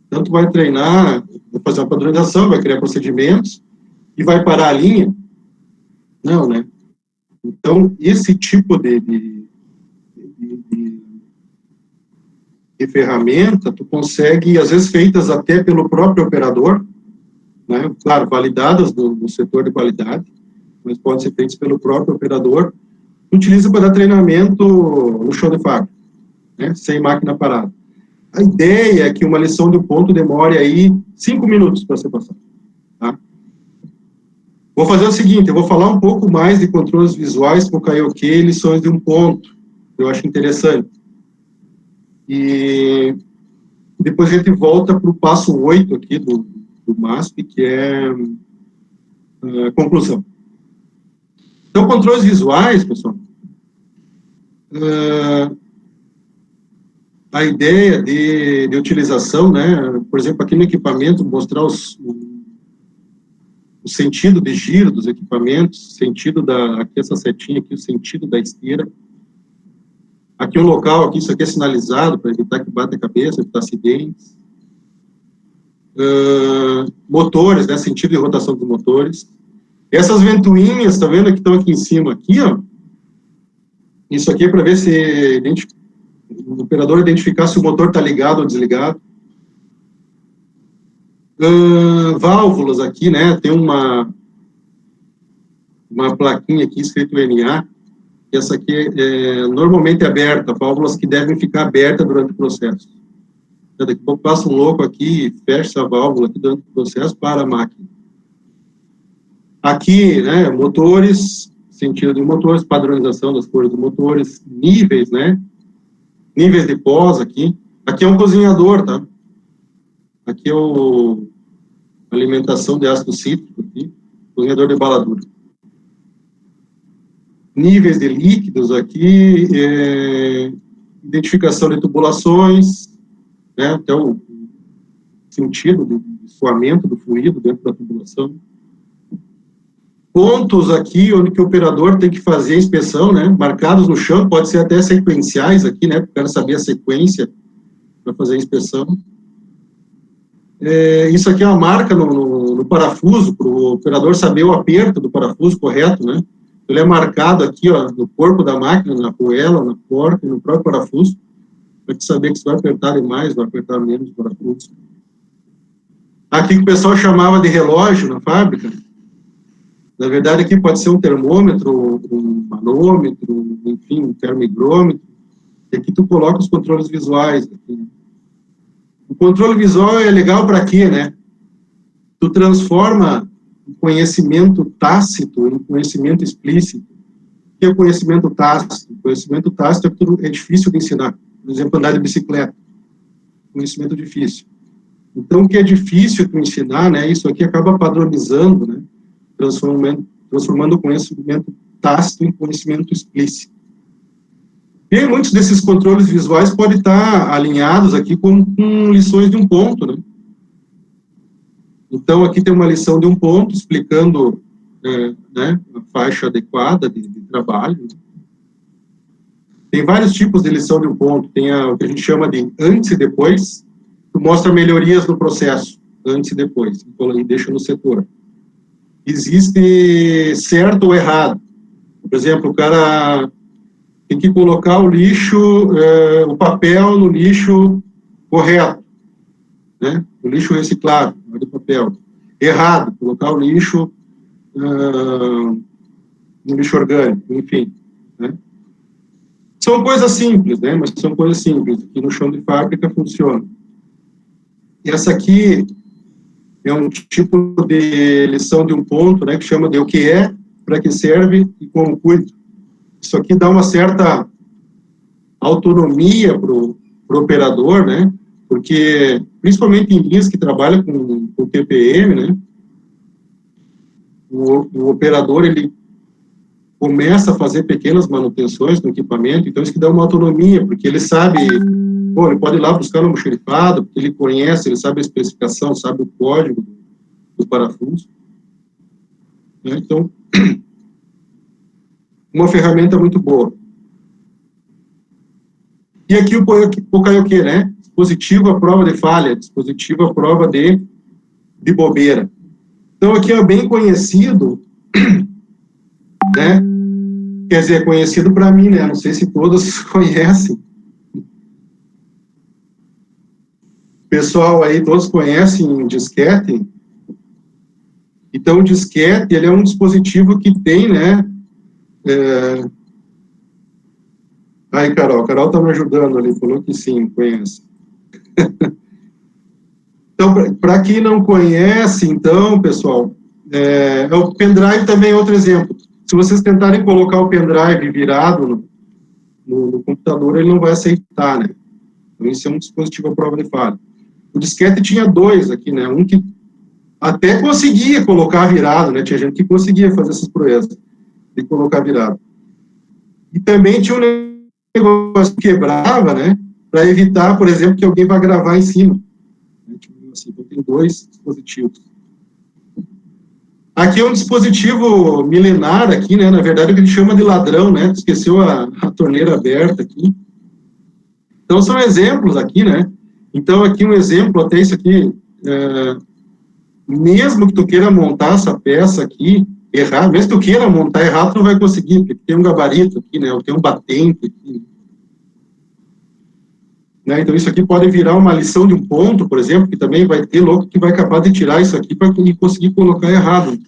Então, tu vai treinar, vai fazer uma padronização, vai criar procedimentos, e vai parar a linha. Não, né? Então, esse tipo de ferramenta, tu consegue, às vezes, feitas até pelo próprio operador, né? Claro, validadas no setor de qualidade, mas podem ser feitas pelo próprio operador, utiliza para dar treinamento no chão de fábrica, né? Sem máquina parada. A ideia é que uma lição de ponto demore aí 5 minutos para ser passada. Tá? Vou fazer o seguinte, eu vou falar um pouco mais de controles visuais para o Kaioke e lições de um ponto, eu acho interessante. E depois a gente volta para o passo 8 aqui do MASP, que é a conclusão. Então, controles visuais, pessoal, a ideia de utilização, né, por exemplo, aqui no equipamento, mostrar o sentido de giro dos equipamentos, sentido aqui essa setinha aqui, o sentido da esteira. Aqui o local, aqui, isso aqui é sinalizado para evitar que bata a cabeça, evitar acidentes. Motores, né, sentido de rotação dos motores. Essas ventoinhas, tá vendo, que estão aqui em cima, aqui, ó. Isso aqui é para ver se O operador identificar se o motor está ligado ou desligado. Válvulas aqui, né? Tem uma plaquinha aqui escrito NA. Essa aqui normalmente é aberta, válvulas que devem ficar abertas durante o processo. Então, daqui a pouco passa um louco aqui, fecha essa válvula aqui durante o processo para a máquina. Aqui, né, motores, sentido de motores, padronização das cores dos motores, níveis, né? Níveis de pós aqui. Aqui é um cozinhador, tá? Aqui é a alimentação de ácido cítrico aqui, cozinhador de baladura. Níveis de líquidos aqui, identificação de tubulações, né, até o sentido do escoamento do fluido dentro da tubulação. Pontos aqui, onde que o operador tem que fazer a inspeção, né, marcados no chão, pode ser até sequenciais aqui, né, para o cara saber a sequência para fazer a inspeção. Isso aqui é uma marca no parafuso, para o operador saber o aperto do parafuso correto, né. Ele é marcado aqui, ó, no corpo da máquina, na argoela, na porta e no próprio parafuso, para saber que se vai apertar demais, vai apertar menos o parafuso. Aqui que o pessoal chamava de relógio na fábrica, na verdade aqui pode ser um termômetro, um manômetro, enfim, um termohigrômetro, e aqui tu coloca os controles visuais. Aqui. O controle visual é legal para quê, né? Tu transforma o conhecimento tácito em conhecimento explícito. O que é o conhecimento tácito? O conhecimento tácito é difícil de ensinar. Por exemplo, andar de bicicleta. Conhecimento difícil. Então, o que é difícil de ensinar, né, isso aqui acaba padronizando, né, transformando o conhecimento tácito em conhecimento explícito. E muitos desses controles visuais podem estar alinhados aqui com lições de um ponto, né? Então, aqui tem uma lição de um ponto, explicando né, a faixa adequada de trabalho. Tem vários tipos de lição de um ponto. Tem o que a gente chama de antes e depois, que mostra melhorias no processo, antes e depois, então, e deixa no setor. Existe certo ou errado. Por exemplo, o cara tem que colocar o lixo, o papel no lixo correto, né? O lixo reciclável, do papel. Errado, colocar o lixo no lixo orgânico, enfim. Né? São coisas simples, né? Mas são coisas simples, que no chão de fábrica funciona. E essa aqui é um tipo de lição de um ponto, né? Que chama de o que é, para que serve e como cuido. Isso aqui dá uma certa autonomia para o operador, né? Porque, principalmente em linhas que trabalham com TPM, né, o operador, ele começa a fazer pequenas manutenções no equipamento, então isso que dá uma autonomia, porque ele sabe, ele pode ir lá buscar no almoxarifado, porque ele conhece, ele sabe a especificação, sabe o código do parafuso. Né, então, uma ferramenta muito boa. E aqui o Pokaioke, né? Dispositivo à prova de falha, dispositivo à prova de bobeira. Então, aqui é bem conhecido, né? Quer dizer, conhecido para mim, né? Não sei se todos conhecem. Pessoal aí, todos conhecem disquete. Então, o disquete, ele é um dispositivo que tem, né? Aí, Carol está me ajudando ali, falou que sim, conhece. Então, para quem não conhece, então, pessoal, o pendrive também é outro exemplo. Se vocês tentarem colocar o pendrive virado no computador, ele não vai aceitar, né? Então, isso é um dispositivo à prova de falha. O disquete tinha dois aqui, né? Um que até conseguia colocar virado, né? Tinha gente que conseguia fazer essas proezas de colocar virado. E também tinha um negócio que quebrava, né? Para evitar, por exemplo, que alguém vá gravar em cima. Assim, então, tem dois dispositivos. Aqui é um dispositivo milenar, aqui, né? Na verdade, o que a gente chama de ladrão, né? Esqueceu a torneira aberta aqui. Então, são exemplos aqui, né? Então, aqui um exemplo, até isso aqui, mesmo que tu queira montar essa peça aqui, errado, mesmo que tu queira montar errado, tu não vai conseguir, porque tem um gabarito aqui, né? Ou tem um batente aqui. né? Então, isso aqui pode virar uma lição de um ponto, por exemplo, que também vai ter louco que vai acabar de tirar isso aqui para conseguir colocar errado.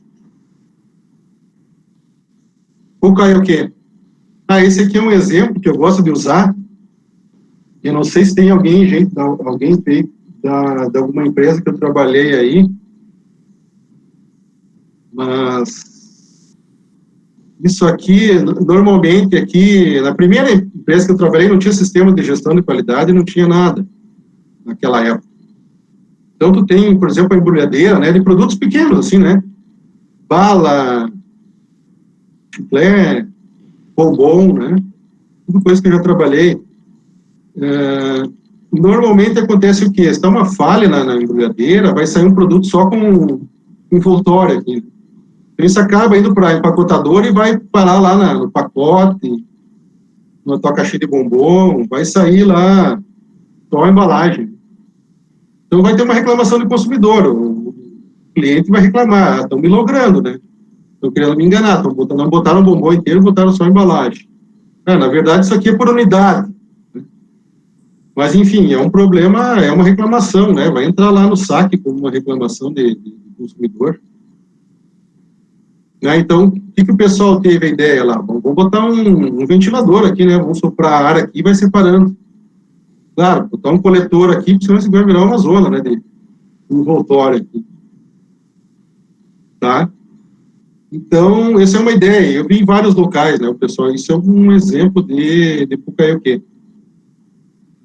Ou cai o quê? Esse aqui é um exemplo que eu gosto de usar. Eu não sei se tem alguém veio de alguma empresa que eu trabalhei aí, mas isso aqui, normalmente aqui, na primeira empresa que eu trabalhei, não tinha sistema de gestão de qualidade, não tinha nada naquela época. Então, tu tem, por exemplo, a embrulhadeira, né, de produtos pequenos, assim, né, bala, chiclete, bombom, né, tudo coisa que eu já trabalhei. Normalmente acontece o quê? Se está uma falha na embrulhadeira, vai sair um produto só com envoltório aqui. Então, isso acaba indo para a empacotadora e vai parar lá no pacote, na tua caixinha de bombom, vai sair lá só a embalagem. Então, vai ter uma reclamação do consumidor. O cliente vai reclamar, estão me logrando, né? Estão querendo me enganar, não botaram o bombom inteiro, botaram só a embalagem. Na verdade, isso aqui é por unidade. Mas, enfim, é um problema, é uma reclamação, né? Vai entrar lá no saque como uma reclamação de consumidor. Então, o que o pessoal teve a ideia lá? Vamos botar um ventilador aqui, né? Vamos soprar a ar aqui e vai separando. Claro, botar um coletor aqui, porque senão isso vai virar uma zona, né? De envoltório aqui. Tá? Então, essa é uma ideia. Eu vi em vários locais, né? O pessoal, isso é um exemplo de Pucaioquê.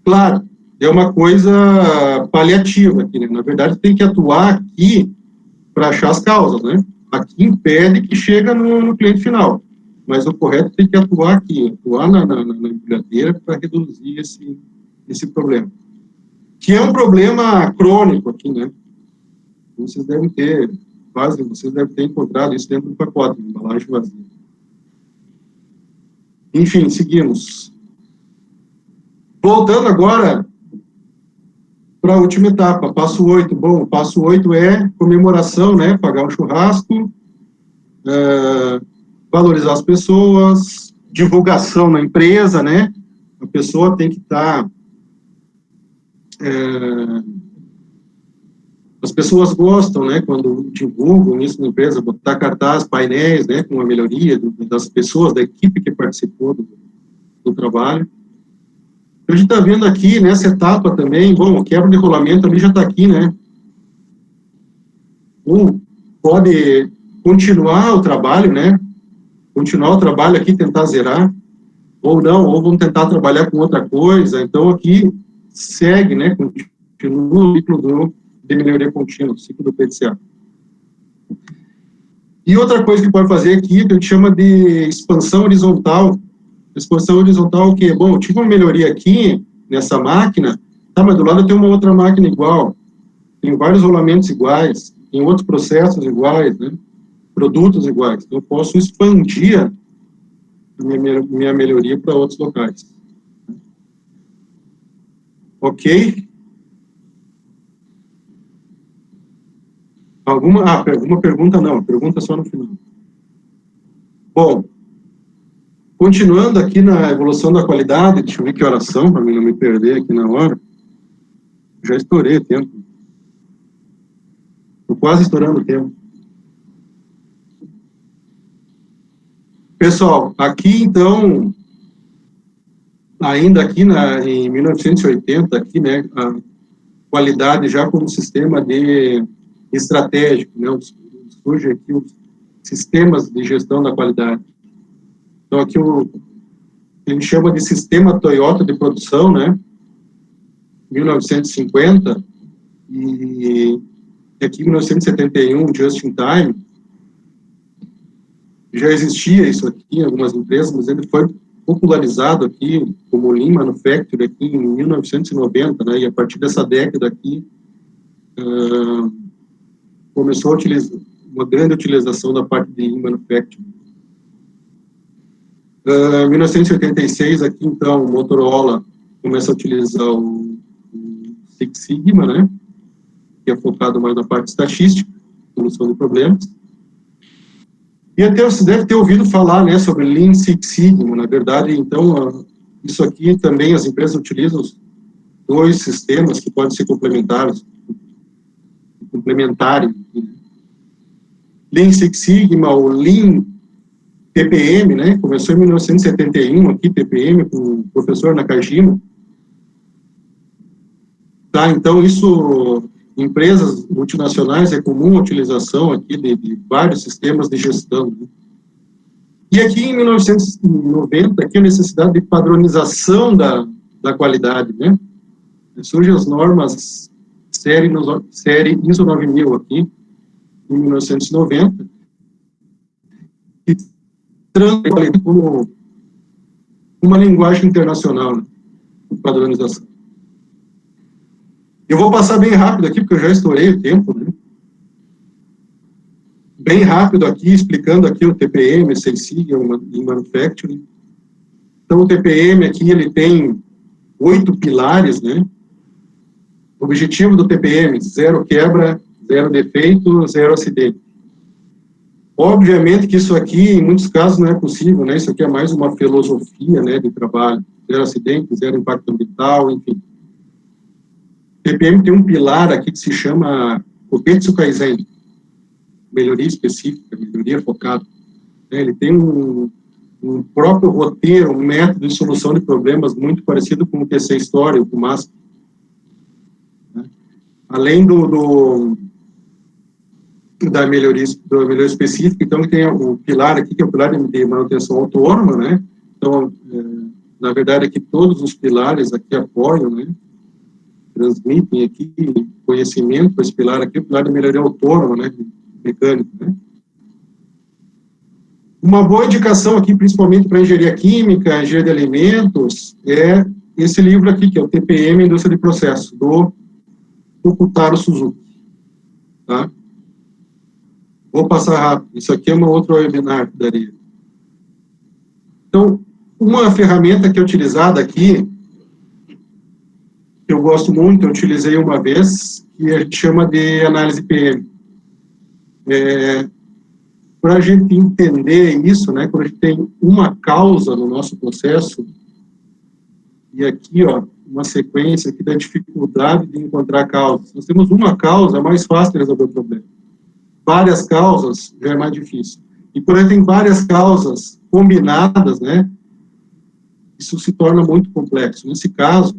Claro, é uma coisa paliativa aqui, né? Na verdade, tem que atuar aqui para achar as causas, né? Aqui impede que chega no cliente final, mas o correto tem que atuar aqui, atuar na embrulhadeira para reduzir esse problema, que é um problema crônico aqui, né? Vocês devem ter encontrado isso dentro do pacote, embalagem vazia. Enfim, seguimos. Voltando agora para a última etapa, passo 8. Bom, o passo 8 é comemoração, né? Pagar um churrasco, valorizar as pessoas, divulgação na empresa, né? A pessoa tem que estar... as pessoas gostam, né? Quando divulgam isso na empresa, botar cartaz, painéis, né? Com a melhoria das pessoas, da equipe que participou do trabalho. A gente está vendo aqui, nessa etapa também, bom, o quebra de rolamento ali já está aqui, né? Pode continuar o trabalho, né? Continuar o trabalho aqui, tentar zerar, ou não, ou vamos tentar trabalhar com outra coisa. Então, aqui segue, né? Continua o ciclo de melhoria contínua, o ciclo do PDCA. E outra coisa que pode fazer aqui, que a gente chama de expansão horizontal. Expansão horizontal, o quê? Bom, eu tive uma melhoria aqui, nessa máquina, mas do lado eu tenho uma outra máquina igual, tem vários rolamentos iguais, tem outros processos iguais, né? Produtos iguais. Então, eu posso expandir a minha melhoria para outros locais. Ok? Alguma pergunta? Não, pergunta só no final. Bom, continuando aqui na evolução da qualidade, deixa eu ver que horas são, para mim não me perder aqui na hora. Já estourei o tempo. Estou quase estourando o tempo. Pessoal, aqui então, ainda aqui em 1980, aqui, né, a qualidade já como sistema estratégico, né, surge aqui os sistemas de gestão da qualidade. Então, aqui a gente chama de sistema Toyota de produção, né? 1950, e aqui em 1971, Just in Time, já existia isso aqui em algumas empresas, mas ele foi popularizado aqui como Lean Manufacturing aqui em 1990, né? E a partir dessa década aqui, começou a utilizar uma grande utilização da parte de Lean Manufacturing. Em 1986, aqui, então, o Motorola começa a utilizar o Six Sigma, né, que é focado mais na parte estatística, solução de problemas. E até você deve ter ouvido falar, né, sobre Lean Six Sigma. Na verdade, então, isso aqui também as empresas utilizam dois sistemas que podem ser complementares. Lean Six Sigma, ou Lean TPM, né? Começou em 1971 aqui, TPM, com o professor Nakajima. Tá, então isso, empresas multinacionais, é comum a utilização aqui de vários sistemas de gestão, né? E aqui em 1990, aqui a necessidade de padronização da qualidade, né? Surgem as normas série ISO 9000 aqui, em 1990, que transforma como uma linguagem internacional, né? Padronização. Eu vou passar bem rápido aqui, porque eu já estourei o tempo, né? Bem rápido aqui, explicando aqui o TPM, Six Sigma e Manufacturing. Então, o TPM aqui, ele tem 8 pilares, né? O objetivo do TPM, 0 quebra, 0 defeito, 0 acidente. Obviamente que isso aqui, em muitos casos, não é possível, né? Isso aqui é mais uma filosofia, né, de trabalho. 0 acidente, 0 impacto ambiental, enfim. O TPM tem um pilar aqui que se chama Koketsu Kaizen, melhoria específica, melhoria focada. Ele tem um próprio roteiro, um método de solução de problemas muito parecido com o TC Story, com o MASP. Além da melhoria específica, então tem o pilar aqui, que é o pilar de manutenção autônoma, né? Então, na verdade, aqui todos os pilares aqui apoiam, né? Transmitem aqui conhecimento para esse pilar aqui, o pilar de melhoria autônoma, né? Mecânico, né? Uma boa indicação aqui, principalmente para engenharia química, engenharia de alimentos, é esse livro aqui, que é o TPM, Indústria de Processo, do Okutaro Suzuki. Tá? Vou passar rápido, isso aqui é uma outra webinar que daria. Então, uma ferramenta que é utilizada aqui, que eu gosto muito, eu utilizei uma vez, que a gente chama de análise PM. Para a gente entender isso, né, quando a gente tem uma causa no nosso processo, e aqui, ó, uma sequência aqui da dificuldade de encontrar causas. Se nós temos uma causa, é mais fácil de resolver o problema. Várias causas, já é mais difícil. E quando a gente tem várias causas combinadas, né, isso se torna muito complexo. Nesse caso,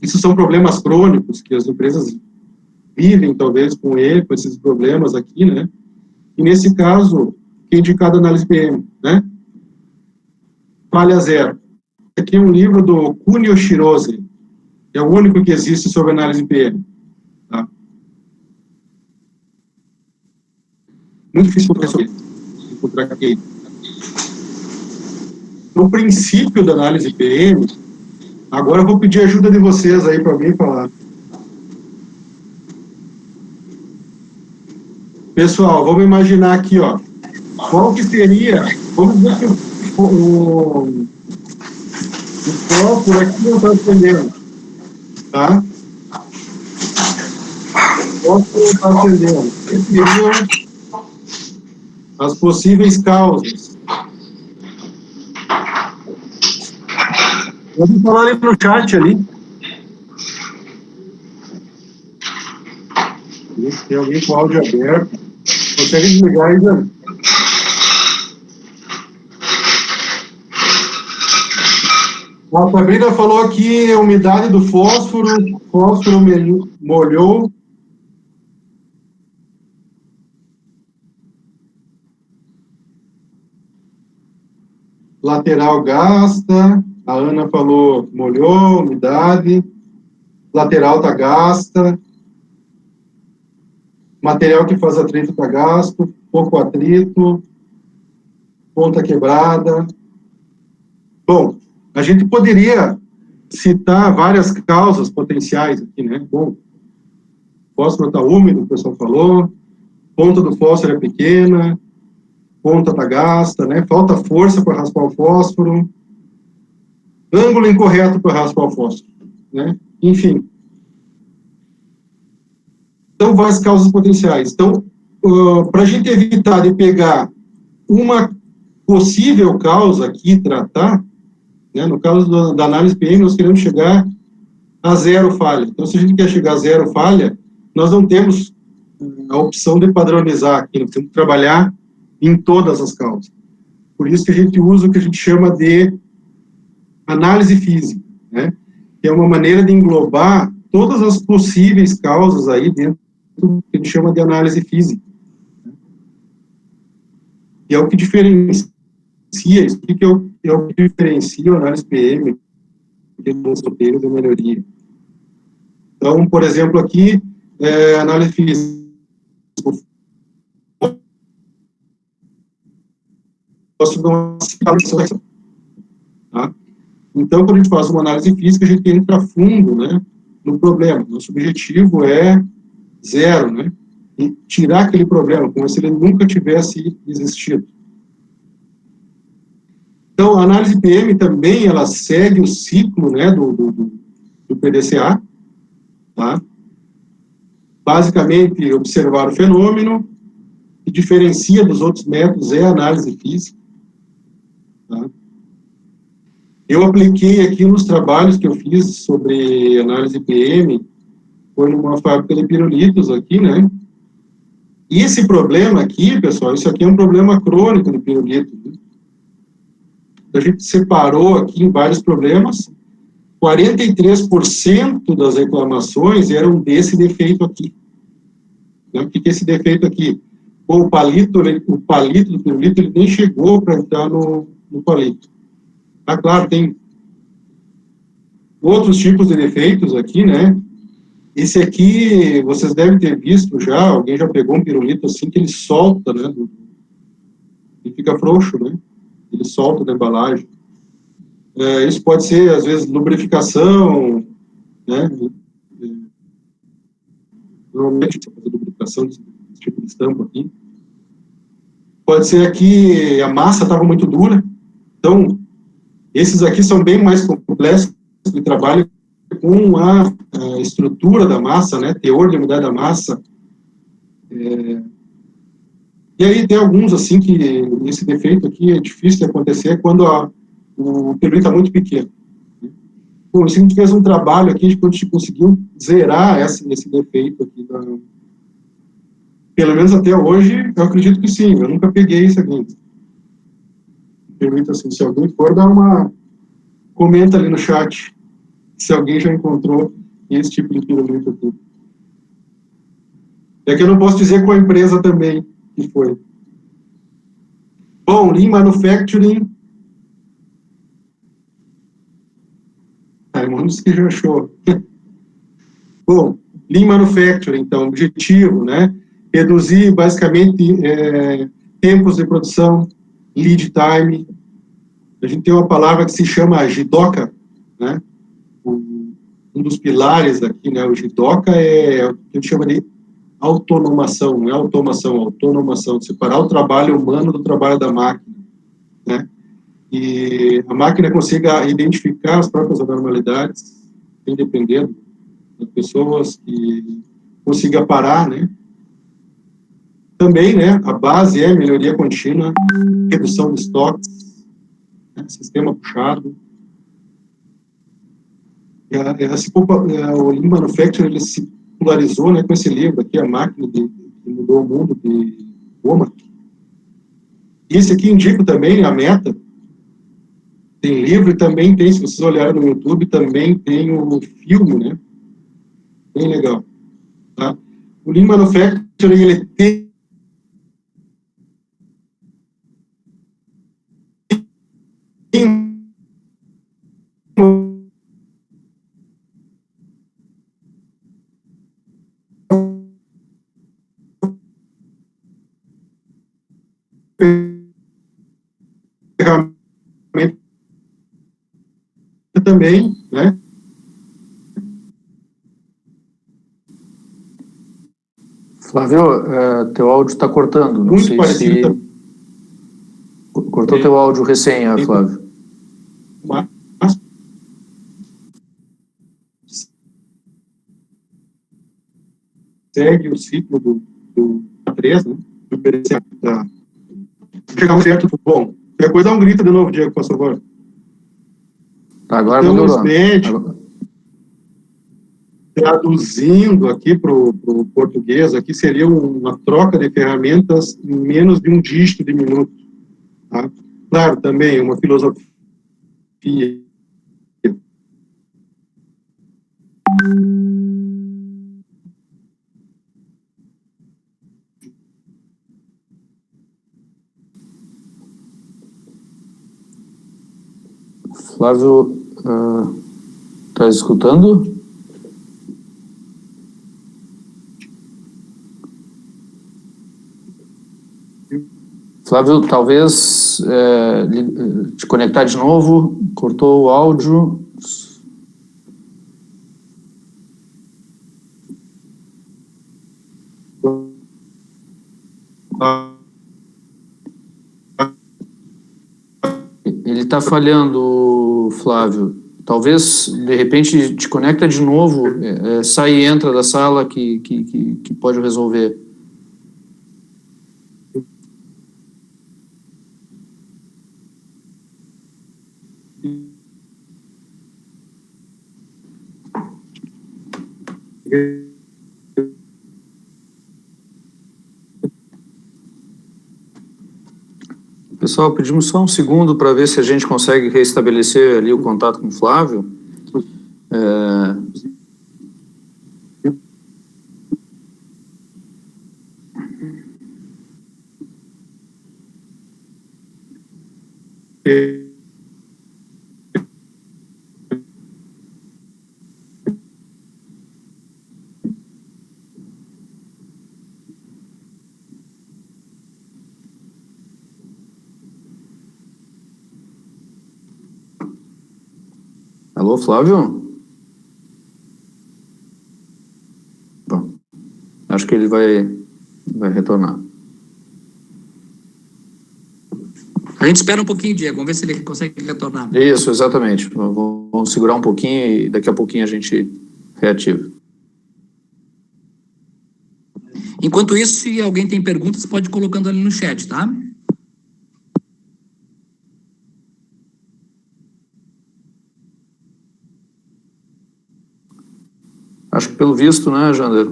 isso são problemas crônicos que as empresas vivem, talvez, com esses problemas aqui, né? E, nesse caso, que é indicado a análise PM, né? Falha zero. Aqui é um livro do Kunio Shirose, é o único que existe sobre análise PM. Tá? Muito difícil encontrar aqui. O princípio da análise PM, agora eu vou pedir ajuda de vocês aí para alguém falar. Pessoal, vamos imaginar aqui, ó, qual que seria, vamos ver que o fósforo aqui não está acendendo, tá? O fósforo não está acendendo. Essas seriam as possíveis causas. Vamos falar ali no chat ali. Tem alguém com o áudio aberto. Consegue desligar aí, Dani? A Sabrina falou aqui a umidade do fósforo molhou. Lateral gasta. A Ana falou molhou, umidade. Lateral está gasta. Material que faz atrito está gasto, pouco atrito, ponta quebrada. Bom, a gente poderia citar várias causas potenciais aqui, né? Bom, o fósforo está úmido, o pessoal falou, ponta do fósforo é pequena, ponta está gasta, né? Falta força para raspar o fósforo, ângulo incorreto para raspar o fósforo, né? Enfim. Então, várias causas potenciais. Então, para a gente evitar de pegar uma possível causa aqui e tratar, né, no caso da análise PM, nós queremos chegar a zero falha. Então, se a gente quer chegar a zero falha, nós não temos a opção de padronizar aqui, nós temos que trabalhar em todas as causas. Por isso que a gente usa o que a gente chama de análise física, né? Que é uma maneira de englobar todas as possíveis causas aí dentro do que a gente chama de análise física. E é o que diferencia, isso que é o que diferencia a análise PM dos roteiros de melhoria. Então, por exemplo, aqui, análise física. Posso dar uma situação, tá? Então, quando a gente faz uma análise física, a gente entra a fundo, né, no problema. Nosso objetivo é zero, né? E tirar aquele problema, como se ele nunca tivesse existido. Então, a análise PM também, ela segue o ciclo, né, do PDCA, tá? Basicamente, observar o fenômeno, que diferencia dos outros métodos é a análise física, tá? Eu apliquei aqui nos trabalhos que eu fiz sobre análise PM, foi numa fábrica de pirulitos aqui, né? E esse problema aqui, pessoal, isso aqui é um problema crônico de pirulito, né? A gente separou aqui em vários problemas, 43% das reclamações eram desse defeito aqui. Né? O que é esse defeito aqui? Bom, o palito do pirulito, ele nem chegou para entrar no palito. Tá claro, tem outros tipos de defeitos aqui, né? Esse aqui, vocês devem ter visto já, alguém já pegou um pirulito assim, que ele solta, né? E fica frouxo, né? Ele solta da embalagem. Isso pode ser, às vezes, lubrificação, né? Normalmente, você faz lubrificação desse tipo de estampa aqui. Pode ser aqui, a massa estava muito dura. Então, esses aqui são bem mais complexos, que trabalham com a estrutura da massa, né? Teor de umidade da massa. E aí tem alguns, assim, que esse defeito aqui é difícil de acontecer quando o pirulito está muito pequeno. Bom, isso a gente fez um trabalho aqui, a gente conseguiu zerar esse defeito aqui. Pelo menos até hoje, eu acredito que sim, eu nunca peguei isso aqui. Pirulito, assim, se alguém for, comenta ali no chat se alguém já encontrou esse tipo de pirulito aqui. É que eu não posso dizer qual empresa também que foi. Bom, Lean Manufacturing. Raimundo que já achou. Bom, Lean Manufacturing, então, objetivo, né? Reduzir, basicamente, tempos de produção, lead time. A gente tem uma palavra que se chama JIDOKA, né? Um dos pilares aqui, né? O JIDOKA é o que a gente chama de autonomação, não é automação, autonomação, separar o trabalho humano do trabalho da máquina, né? E a máquina consiga identificar as próprias anormalidades, sem depender das pessoas, que consiga parar, né? Também, né, a base é melhoria contínua, redução de estoques, né, sistema puxado. O Lean Manufacturing, ele se popularizou, né, com esse livro aqui, A Máquina que Mudou o Mundo, de Womack. Esse aqui indico também a meta. Tem livro e também tem, se vocês olharem no YouTube, também tem o filme, né? Bem legal. Tá? O Lean Manufacturing, ele tem também, né? Flávio, teu áudio está cortando. Não Muito sei parecido. se... Cortou teu áudio recém, Flávio. Mas segue o ciclo do A3, né? Do PDCA. Tá. Chegar um certo, bom, qualquer coisa dá um grito de novo, Diego, por favor. Agora então, melhorou. os médicos, Traduzindo aqui para o português, aqui seria uma troca de ferramentas em menos de um dígito de minuto. Tá? Claro, também uma filosofia. Flávio, está escutando? Flávio, talvez te conectar de novo, cortou o áudio. Ele está falhando, Flávio. Talvez, de repente, te conecta de novo, sai e entra da sala que pode resolver. Pessoal, pedimos só um segundo para ver se a gente consegue restabelecer ali o contato com o Flávio. Alô, Flávio? Bom, acho que ele vai retornar. A gente espera um pouquinho, Diego, vamos ver se ele consegue retornar. Isso, exatamente. Vamos segurar um pouquinho e daqui a pouquinho a gente reativa. Enquanto isso, se alguém tem perguntas, pode ir colocando ali no chat, tá? Acho que pelo visto, né, Jander?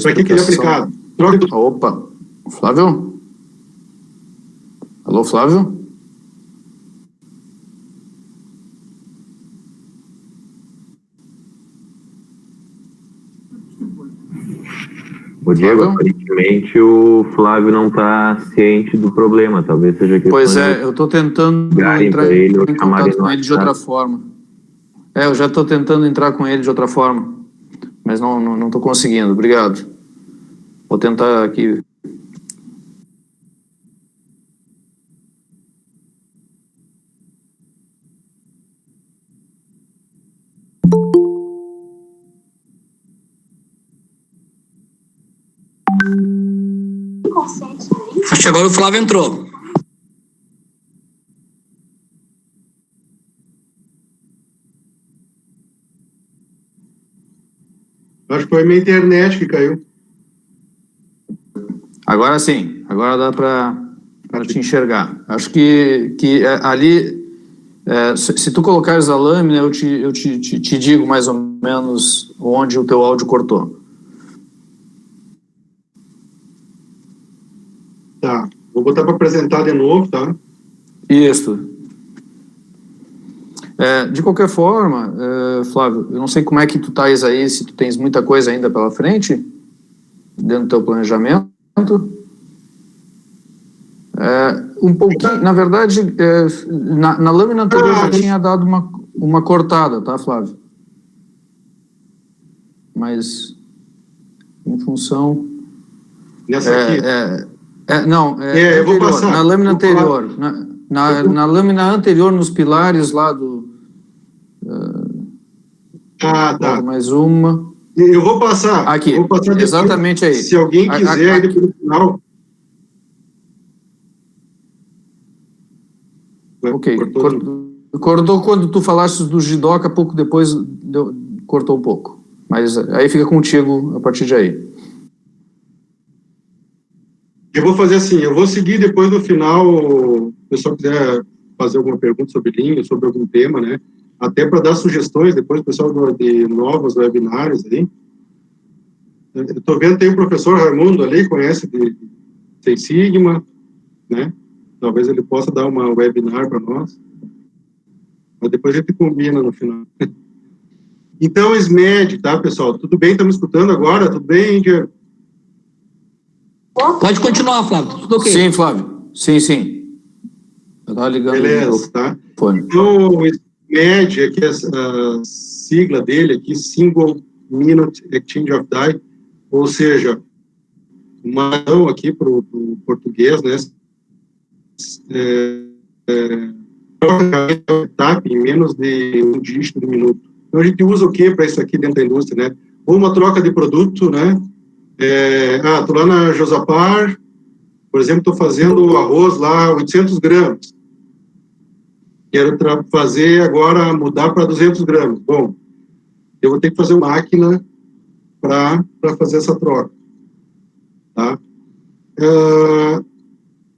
Para que ele é aplicado? Opa, Flávio? Alô, Flávio? O Diego, aparentemente o Flávio não está ciente do problema, talvez seja que... Pois é, eu estou tentando entrar em contato com ele de outra forma. Eu já estou tentando entrar com ele de outra forma, mas não estou conseguindo. Obrigado. Vou tentar aqui. Acho que agora o Flávio entrou. Acho que foi minha internet que caiu. Agora sim, agora dá para te enxergar. Acho que ali, se tu colocares a lâmina, eu te digo mais ou menos onde o teu áudio cortou. Tá, vou botar para apresentar de novo, tá? Isso. De qualquer forma, Flávio, eu não sei como é que tu estás aí, se tu tens muita coisa ainda pela frente, dentro do teu planejamento. Um pouquinho, na verdade, na lâmina anterior já tinha dado uma cortada, tá, Flávio? Mas, em função... Nessa aqui? Eu vou passar. Na lâmina anterior. Na lâmina anterior, nos pilares lá do... Tá. Mais uma. Eu vou passar. Aqui, vou passar exatamente aí. Se alguém quiser, aí depois no final... Ok, cortou quando tu falaste do Jidoca, pouco depois cortou um pouco. Mas aí fica contigo a partir de aí. Eu vou fazer assim, eu vou seguir depois no final, se o pessoal quiser fazer alguma pergunta sobre linha, sobre algum tema, né? até para dar sugestões depois, pessoal de novos webinários aí. Eu estou vendo, tem o professor Raimundo ali, conhece de Six Sigma, né? Talvez ele possa dar uma webinar para nós. Mas depois a gente combina no final. Então, SMED, tá, pessoal? Tudo bem? Estamos escutando agora? Tudo bem, Diego? Pode continuar, Flávio. Tudo ok? Sim, Flávio. Sim. Eu estava ligando. Beleza, tá? Fone. Então, o SMED, aqui a sigla dele aqui, Single Minute Exchange of Dye, ou seja, uma mão aqui para o português, né? Etapa em menos de um dígito de minuto. Então, a gente usa o que para isso aqui dentro da indústria, né? Ou uma troca de produto, né? Estou lá na Josapar, por exemplo, estou fazendo arroz lá, 800 gramas. Quero fazer agora, mudar para 200 gramas. Bom, eu vou ter que fazer uma máquina para fazer essa troca. Tá?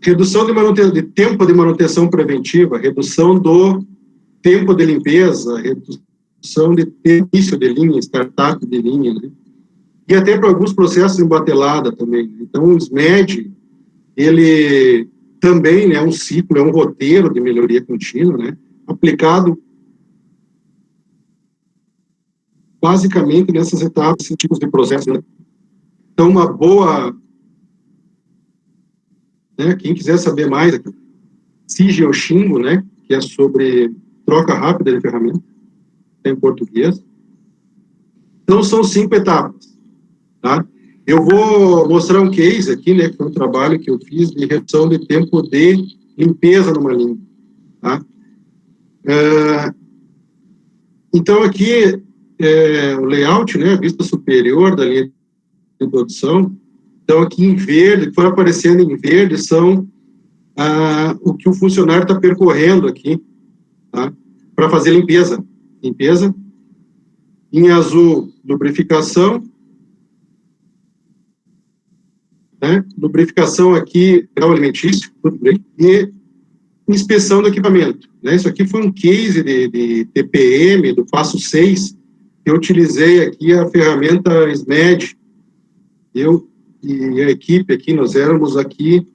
Redução de tempo de manutenção preventiva, redução do tempo de limpeza, redução de início de linha, startup de linha, né? E até para alguns processos em batelada também. Então, o SMED, ele também, né, é um ciclo, é um roteiro de melhoria contínua, né, aplicado basicamente nessas etapas, esses tipos de processos, né? Então, uma boa, né, quem quiser saber mais, SIG ou Xingo, né, que é sobre troca rápida de ferramenta, em português. Então, são 5 etapas, tá? Eu vou mostrar um case aqui, né, que foi um trabalho que eu fiz de redução de tempo de limpeza numa linha, tá? Então, aqui, o layout, né, a vista superior da linha de produção. Então, aqui em verde, que foi aparecendo em verde, são o que o funcionário está percorrendo aqui, tá? Para fazer limpeza. Limpeza. Em azul, lubrificação. Né? Lubrificação aqui, grau alimentício, tudo bem. E inspeção do equipamento. Né? Isso aqui foi um case de TPM, do passo 6, que eu utilizei aqui a ferramenta SMED. Eu e a equipe aqui, nós éramos aqui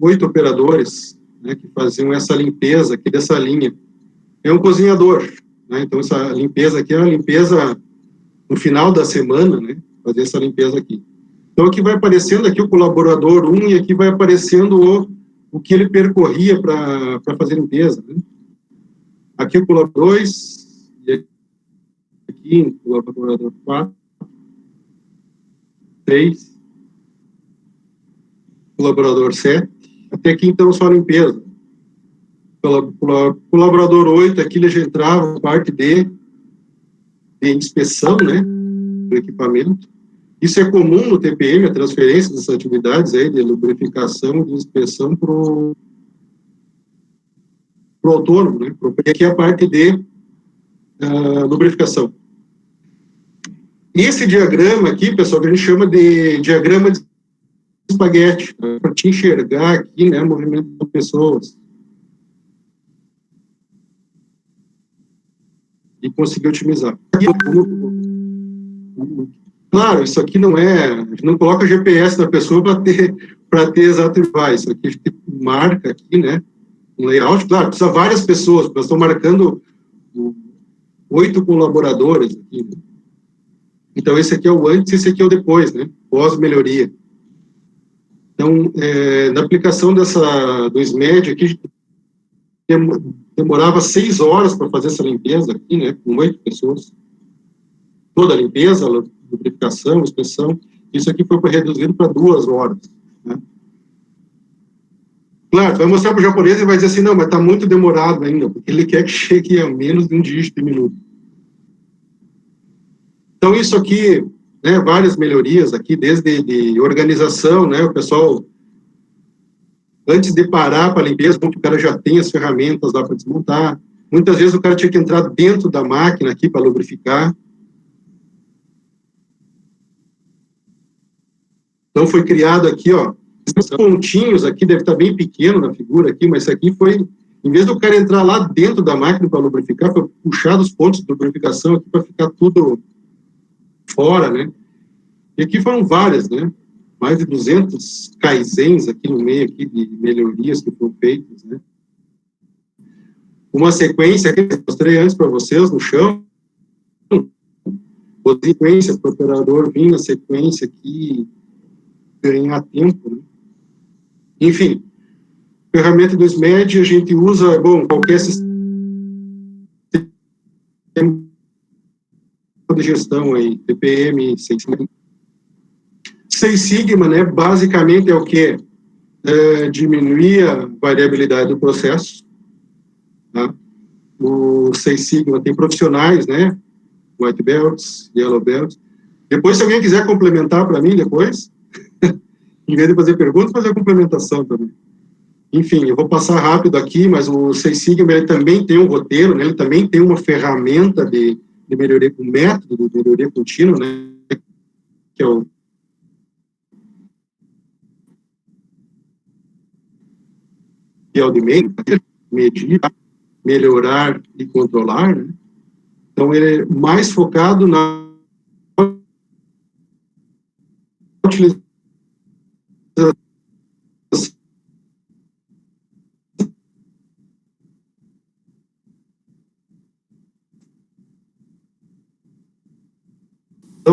8 operadores, né, que faziam essa limpeza aqui dessa linha. É um cozinhador, né? Então essa limpeza aqui é uma limpeza no final da semana, né, fazer essa limpeza aqui. Então aqui vai aparecendo aqui o colaborador 1 e aqui vai aparecendo o que ele percorria para fazer limpeza, né? Aqui o colaborador 2, e aqui o colaborador 4, 6, colaborador 7, até aqui então só limpeza. Colaborador 8, aqui ele já entrava parte de inspeção, né, do equipamento. Isso é comum no TPM, a transferência dessas atividades aí de lubrificação e de inspeção para o autônomo, né, porque aqui é a parte de lubrificação. Esse diagrama aqui, pessoal, que a gente chama de diagrama de espaguete, para te enxergar aqui, né, o movimento das pessoas. E conseguir otimizar. Claro, isso aqui não é... A gente não coloca GPS na pessoa para ter exato igual. Isso aqui a gente marca aqui, né, um layout. Claro, precisa várias pessoas. Nós estamos marcando 8 colaboradores aqui, né? Então, esse aqui é o antes, esse aqui é o depois, né? Pós-melhoria. Então, na aplicação do SMED aqui, demorava 6 horas para fazer essa limpeza aqui, né? Com 8 pessoas. Toda a limpeza, lubrificação, inspeção. Isso aqui foi reduzido para 2 horas, né? Claro, vai mostrar para o japonês e vai dizer assim, não, mas está muito demorado ainda, porque ele quer que chegue a menos de um dígito de minuto. Então, isso aqui, né, várias melhorias aqui, desde de organização, né, o pessoal, antes de parar para a limpeza, o cara já tem as ferramentas lá para desmontar. Muitas vezes o cara tinha que entrar dentro da máquina aqui para lubrificar. Então, foi criado aqui, ó, esses pontinhos aqui, deve estar bem pequeno na figura aqui, mas isso aqui foi Em vez do cara entrar lá dentro da máquina para lubrificar, para puxar dos pontos de lubrificação aqui para ficar tudo fora, né? E aqui foram várias, né? Mais de 200 kaizens aqui no meio aqui de melhorias que foram feitas, né? Uma sequência que eu mostrei antes para vocês no chão, a sequência para o operador vir na sequência aqui ganhar tempo, né? Enfim, ferramenta do SMED a gente usa, bom, qualquer sistema de gestão aí, TPM, Seis Sigma, né, basicamente é o que? Diminuir a variabilidade do processo, tá? O Seis Sigma tem profissionais, né, White Belts, Yellow Belts. Depois, se alguém quiser complementar para mim depois, em vez de fazer perguntas, fazer a complementação também. Enfim, eu vou passar rápido aqui, mas o Seis Sigma ele também tem um roteiro, né, ele também tem uma ferramenta de melhoria, um método de melhoria contínua, né, que é o de medir, melhorar e controlar, né? Então, ele é mais focado na utilização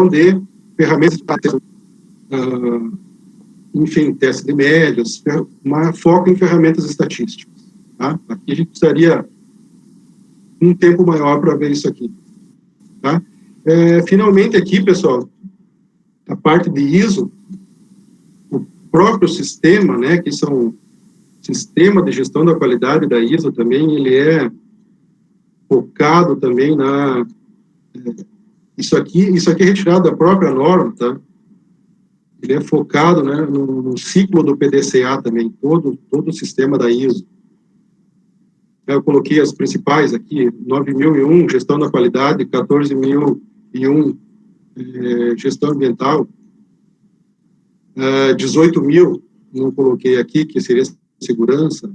de ferramentas de enfim, teste de médias, foco em ferramentas estatísticas, tá? Aqui a gente precisaria um tempo maior para ver isso aqui, tá? Finalmente aqui, pessoal, a parte de ISO, o próprio sistema, né, que são sistema de gestão da qualidade da ISO também, ele é focado também na... Isso aqui é retirado da própria norma, tá? Ele é focado, né, no ciclo do PDCA também, todo o sistema da ISO. Eu coloquei as principais aqui, 9001, gestão da qualidade, 14001, gestão ambiental, 18.000, não coloquei aqui, que seria segurança,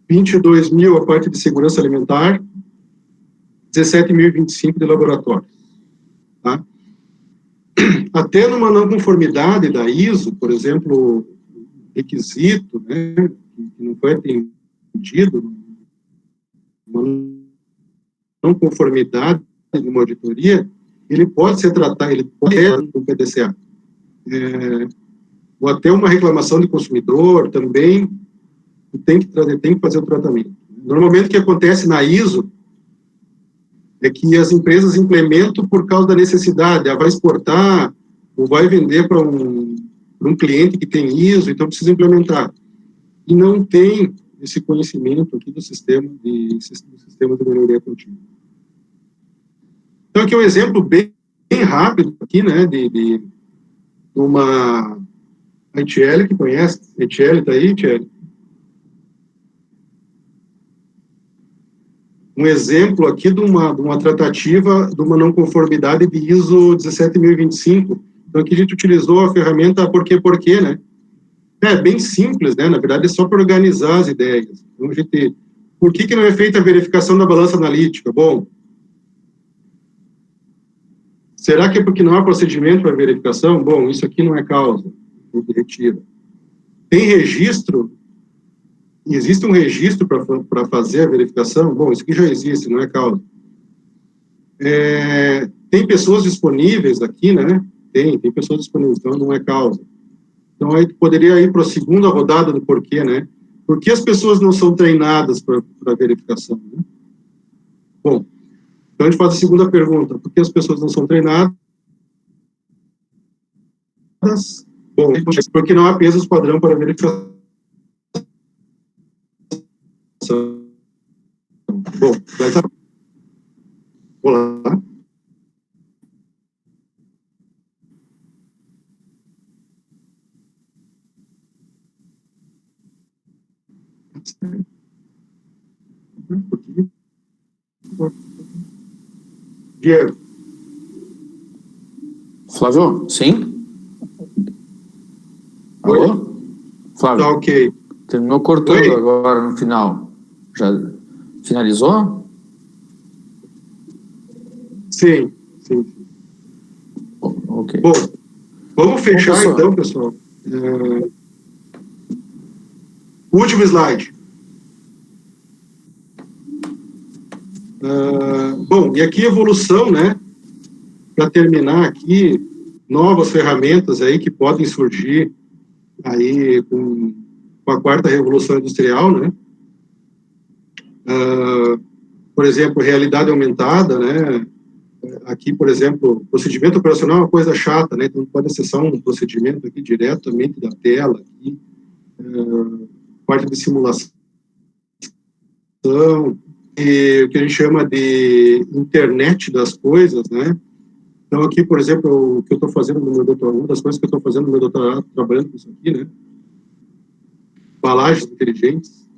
22.000 a parte de segurança alimentar, 17.025 de laboratório, tá? Até numa não conformidade da ISO, por exemplo, requisito, né, que não foi atendido, uma não conformidade de uma auditoria, ele pode ser tratado, ele pode ser no PDCA. Ou até uma reclamação de consumidor também tem que fazer o tratamento. Normalmente o que acontece na ISO é que as empresas implementam por causa da necessidade, vai exportar ou vai vender para um cliente que tem ISO, então precisa implementar. E não tem esse conhecimento aqui do sistema de melhoria contínua. Então aqui é um exemplo bem rápido aqui, né, de uma ETL, que conhece, ETL está aí, ETL? Um exemplo aqui de uma tratativa de uma não conformidade de ISO 17025. Então, aqui a gente utilizou a ferramenta porquê, né? É bem simples, né? Na verdade, é só para organizar as ideias. Então, por que não é feita a verificação da balança analítica? Bom, será que é porque não há procedimento para verificação? Bom, isso aqui não é causa. A gente retira. Tem registro? Existe um registro para fazer a verificação? Bom, isso aqui já existe, não é causa. Tem pessoas disponíveis aqui, né? Tem pessoas disponíveis, então não é causa. Então, aí poderia ir para a segunda rodada do porquê, né? Por que as pessoas não são treinadas para verificação, né? Bom, então a gente faz a segunda pergunta. Por que as pessoas não são treinadas? Bom, porque não há pesos padrão para verificação. Bom, vai estar. Olá. Diego. Flávio, sim? Alô? Flávio. Tá ok. Terminou cortando agora no final. Já finalizou? Sim. Ok. Bom, vamos fechar Bom, então, pessoal. Último slide. Bom, e aqui evolução, né? Para terminar aqui, novas ferramentas aí que podem surgir aí com a quarta revolução industrial, né? Por exemplo, realidade aumentada, né? Aqui, por exemplo, procedimento operacional é uma coisa chata, né? Então, pode acessar um procedimento aqui diretamente da tela, aqui, parte de simulação, e o que a gente chama de internet das coisas, né? Então, aqui, por exemplo, o que eu estou fazendo no meu doutorado, uma das coisas que eu estou fazendo no meu doutorado, trabalhando com isso aqui, né? Embalagens inteligentes.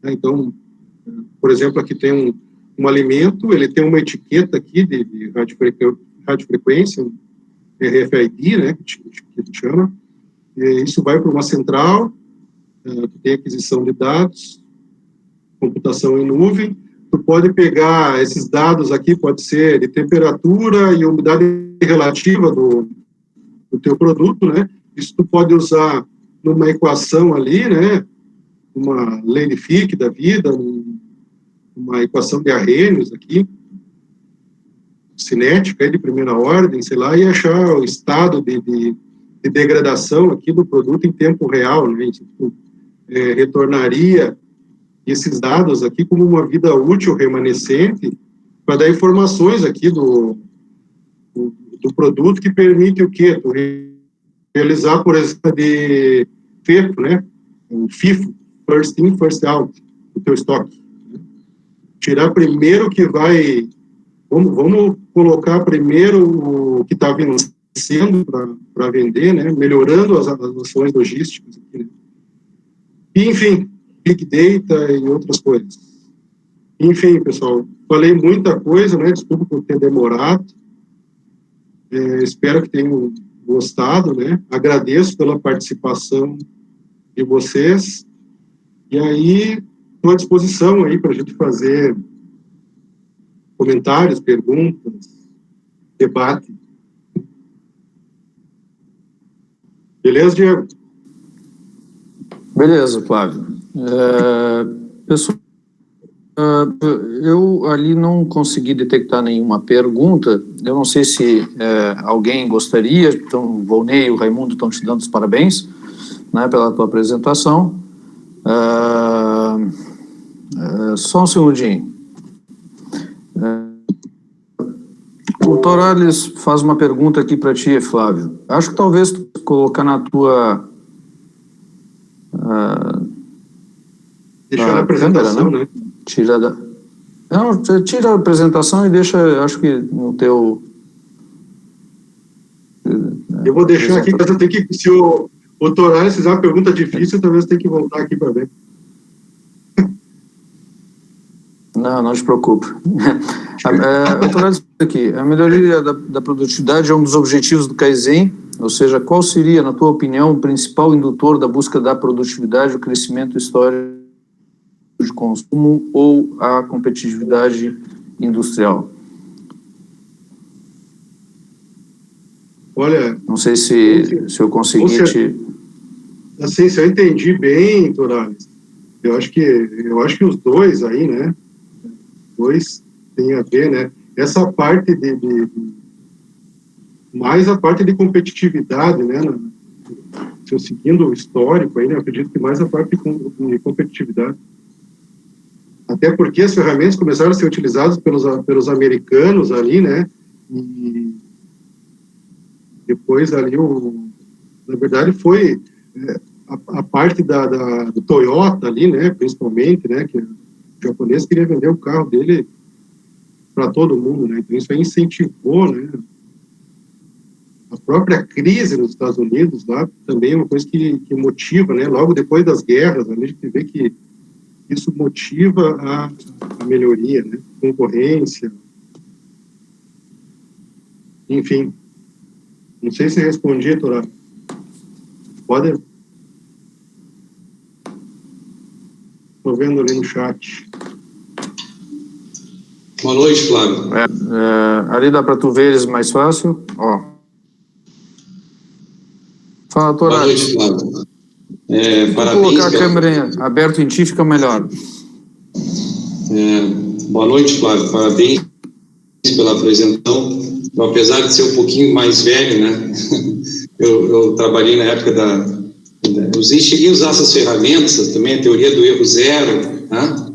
Então, por exemplo, aqui tem um alimento, ele tem uma etiqueta aqui de radiofrequência, um RFID, né, que a gente chama. E isso vai para uma central, que tem aquisição de dados, computação em nuvem. Tu pode pegar esses dados aqui, pode ser de temperatura e umidade relativa do teu produto, né? Isso tu pode usar numa equação ali, né? Uma lei de Fick da vida, uma equação de Arrhenius aqui, cinética aí de primeira ordem, sei lá, e achar o estado de degradação aqui do produto em tempo real, né? Tipo, retornaria esses dados aqui como uma vida útil remanescente para dar informações aqui do produto que permite o quê? Realizar, por exemplo, de FIFO, né? O FIFO, First In, First Out, do teu estoque. Tirar primeiro o que vai... Vamos colocar primeiro o que está vencendo para vender, né? Melhorando as ações logísticas. Aqui, né? E, enfim, Big Data e outras coisas. Enfim, pessoal, falei muita coisa, né? Desculpa por ter demorado. Espero que tenham gostado, né? Agradeço pela participação de vocês. E aí, estou à disposição aí para a gente fazer comentários, perguntas, debate. Beleza, Diego? Beleza, Flávio. Pessoal, eu ali não consegui detectar nenhuma pergunta. Eu não sei se alguém gostaria. Então, o Volney e o Raimundo estão te dando os parabéns, né, pela tua apresentação. Só um segundinho. O Torales faz uma pergunta aqui para ti, Flávio. Acho que talvez tu colocar na tua... Deixar a apresentação, câmera, né? Tira a apresentação e deixa, acho que no teu... Eu vou deixar aqui, mas eu tenho que... Se o Torales fizer uma pergunta difícil, talvez eu tenha que voltar aqui para ver. Não te preocupe. Aqui, a melhoria da produtividade é um dos objetivos do Kaizen, ou seja, qual seria, na tua opinião, o principal indutor da busca da produtividade, o crescimento histórico de consumo ou a competitividade industrial? Olha... Não sei se eu consegui te... Assim, se eu entendi bem, Torales, eu acho que os dois aí, né? Dois tem a ver, né? Essa parte mais a parte de competitividade, né? Se eu seguindo o histórico aí, né? Eu acredito que mais a parte de competitividade. Até porque as ferramentas começaram a ser utilizadas pelos americanos ali, né? E depois ali, na verdade, foi a parte do Toyota ali, né? Principalmente, né? Que o japonês queria vender o carro dele para todo mundo, né? Então isso aí incentivou, né? A própria crise nos Estados Unidos lá também é uma coisa que motiva, né? Logo depois das guerras, a gente vê que isso motiva a melhoria, né? Concorrência, enfim. Não sei se respondi, Torá. Pode? Estou vendo ali no chat. Boa noite, Flávio. Ali dá para tu veres mais fácil. Ó. Fala, Torá. Boa noite, Flávio. Se tu Parabéns. colocar a câmera aberta em ti, fica melhor. Boa noite, Flávio. Parabéns pela apresentação. Eu, apesar de ser um pouquinho mais velho, né? Eu trabalhei na época cheguei a usar essas ferramentas, também a teoria do erro zero, né?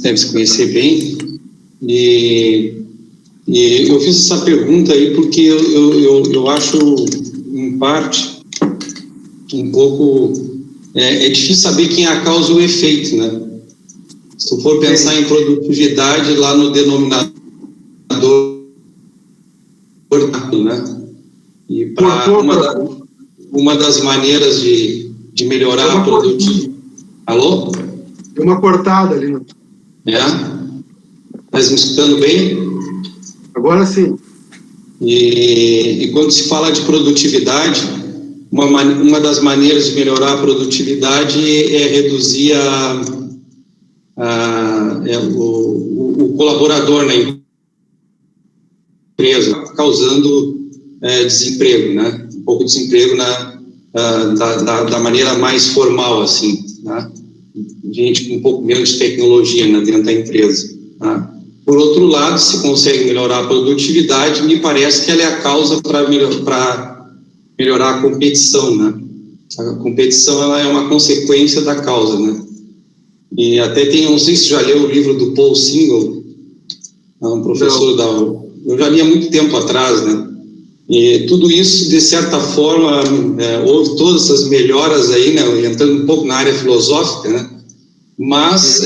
Deve se conhecer bem. E eu fiz essa pergunta aí porque eu acho, em parte, um pouco... É difícil saber quem é a causa ou o efeito, né? Se tu for pensar em produtividade lá no denominador, né? E para uma das maneiras de melhorar a produtividade... Alô? Tem uma cortada ali. Está me escutando bem? Agora sim. E quando se fala de produtividade, uma das maneiras de melhorar a produtividade é reduzir o colaborador na empresa, causando desemprego, né? Um pouco de desemprego da maneira mais formal, assim, né? Gente com um pouco menos de tecnologia, né, dentro da empresa, né? Por outro lado, se consegue melhorar a produtividade, me parece que ela é a causa para melhorar a competição, né? A competição, ela é uma consequência da causa, né? E até tem, não sei se já leu o livro do Paul Singer, um professor eu já li há muito tempo atrás, né? E tudo isso, de certa forma, houve todas essas melhoras aí, né? Entrando um pouco na área filosófica, né? Mas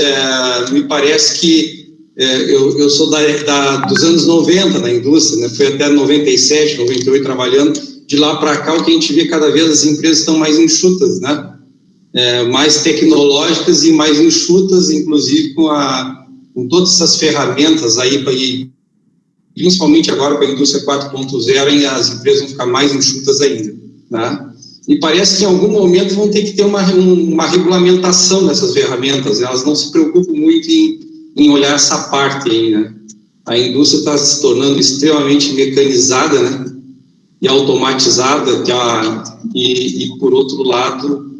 me parece que eu sou dos anos 90 na indústria, né? Fui até 97, 98 trabalhando. De lá para cá, o que a gente vê cada vez as empresas estão mais enxutas, né? Mais tecnológicas e mais enxutas, inclusive com todas essas ferramentas aí, principalmente agora com a indústria 4.0, as empresas vão ficar mais enxutas ainda, né? E parece que em algum momento vão ter que ter uma regulamentação dessas ferramentas. Elas não se preocupam muito em olhar essa parte aí, né? A indústria está se tornando extremamente mecanizada, né? E automatizada, e por outro lado,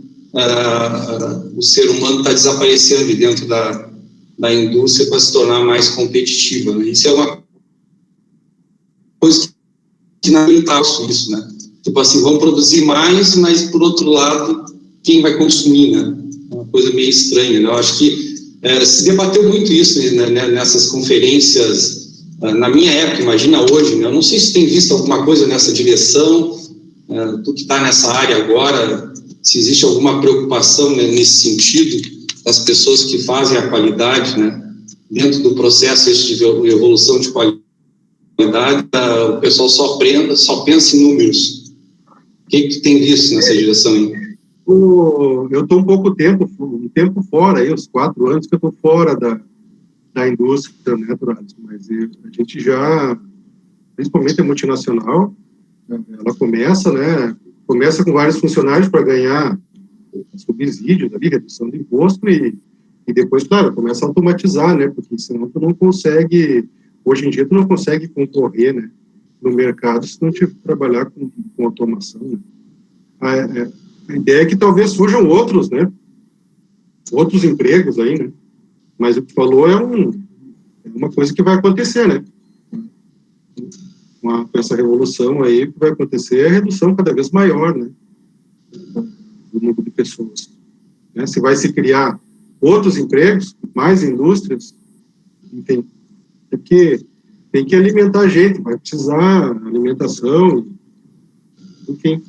o ser humano está desaparecendo de dentro da indústria para se tornar mais competitiva, né? Isso é uma coisa que não é isso, né? Tipo assim, vão produzir mais, mas por outro lado, quem vai consumir, né? É uma coisa meio estranha, né? Eu acho que se debateu muito isso, né, nessas conferências. Na minha época, imagina hoje, né? Eu não sei se tem visto alguma coisa nessa direção, tu que está nessa área agora, se existe alguma preocupação, né, nesse sentido, das pessoas que fazem a qualidade, né, dentro do processo de evolução de qualidade, o pessoal só pensa em números. O que tu tem visto nessa direção aí? Eu estou um tempo fora, aí, uns 4 anos que eu estou fora da indústria, né, mas a gente já, principalmente a multinacional, ela começa com vários funcionários para ganhar subsídios, ali, redução de imposto, e depois, claro, começa a automatizar, né, porque senão tu não consegue, hoje em dia tu não consegue concorrer, né, no mercado se não te trabalhar com automação, né. A ideia é que talvez surjam outros empregos aí, né, mas o que falou é uma coisa que vai acontecer, né? Com essa revolução aí, o que vai acontecer é a redução cada vez maior, né? Do número de pessoas. Né? Se vai se criar outros empregos, mais indústrias, tem que alimentar a gente, vai precisar alimentação, enfim.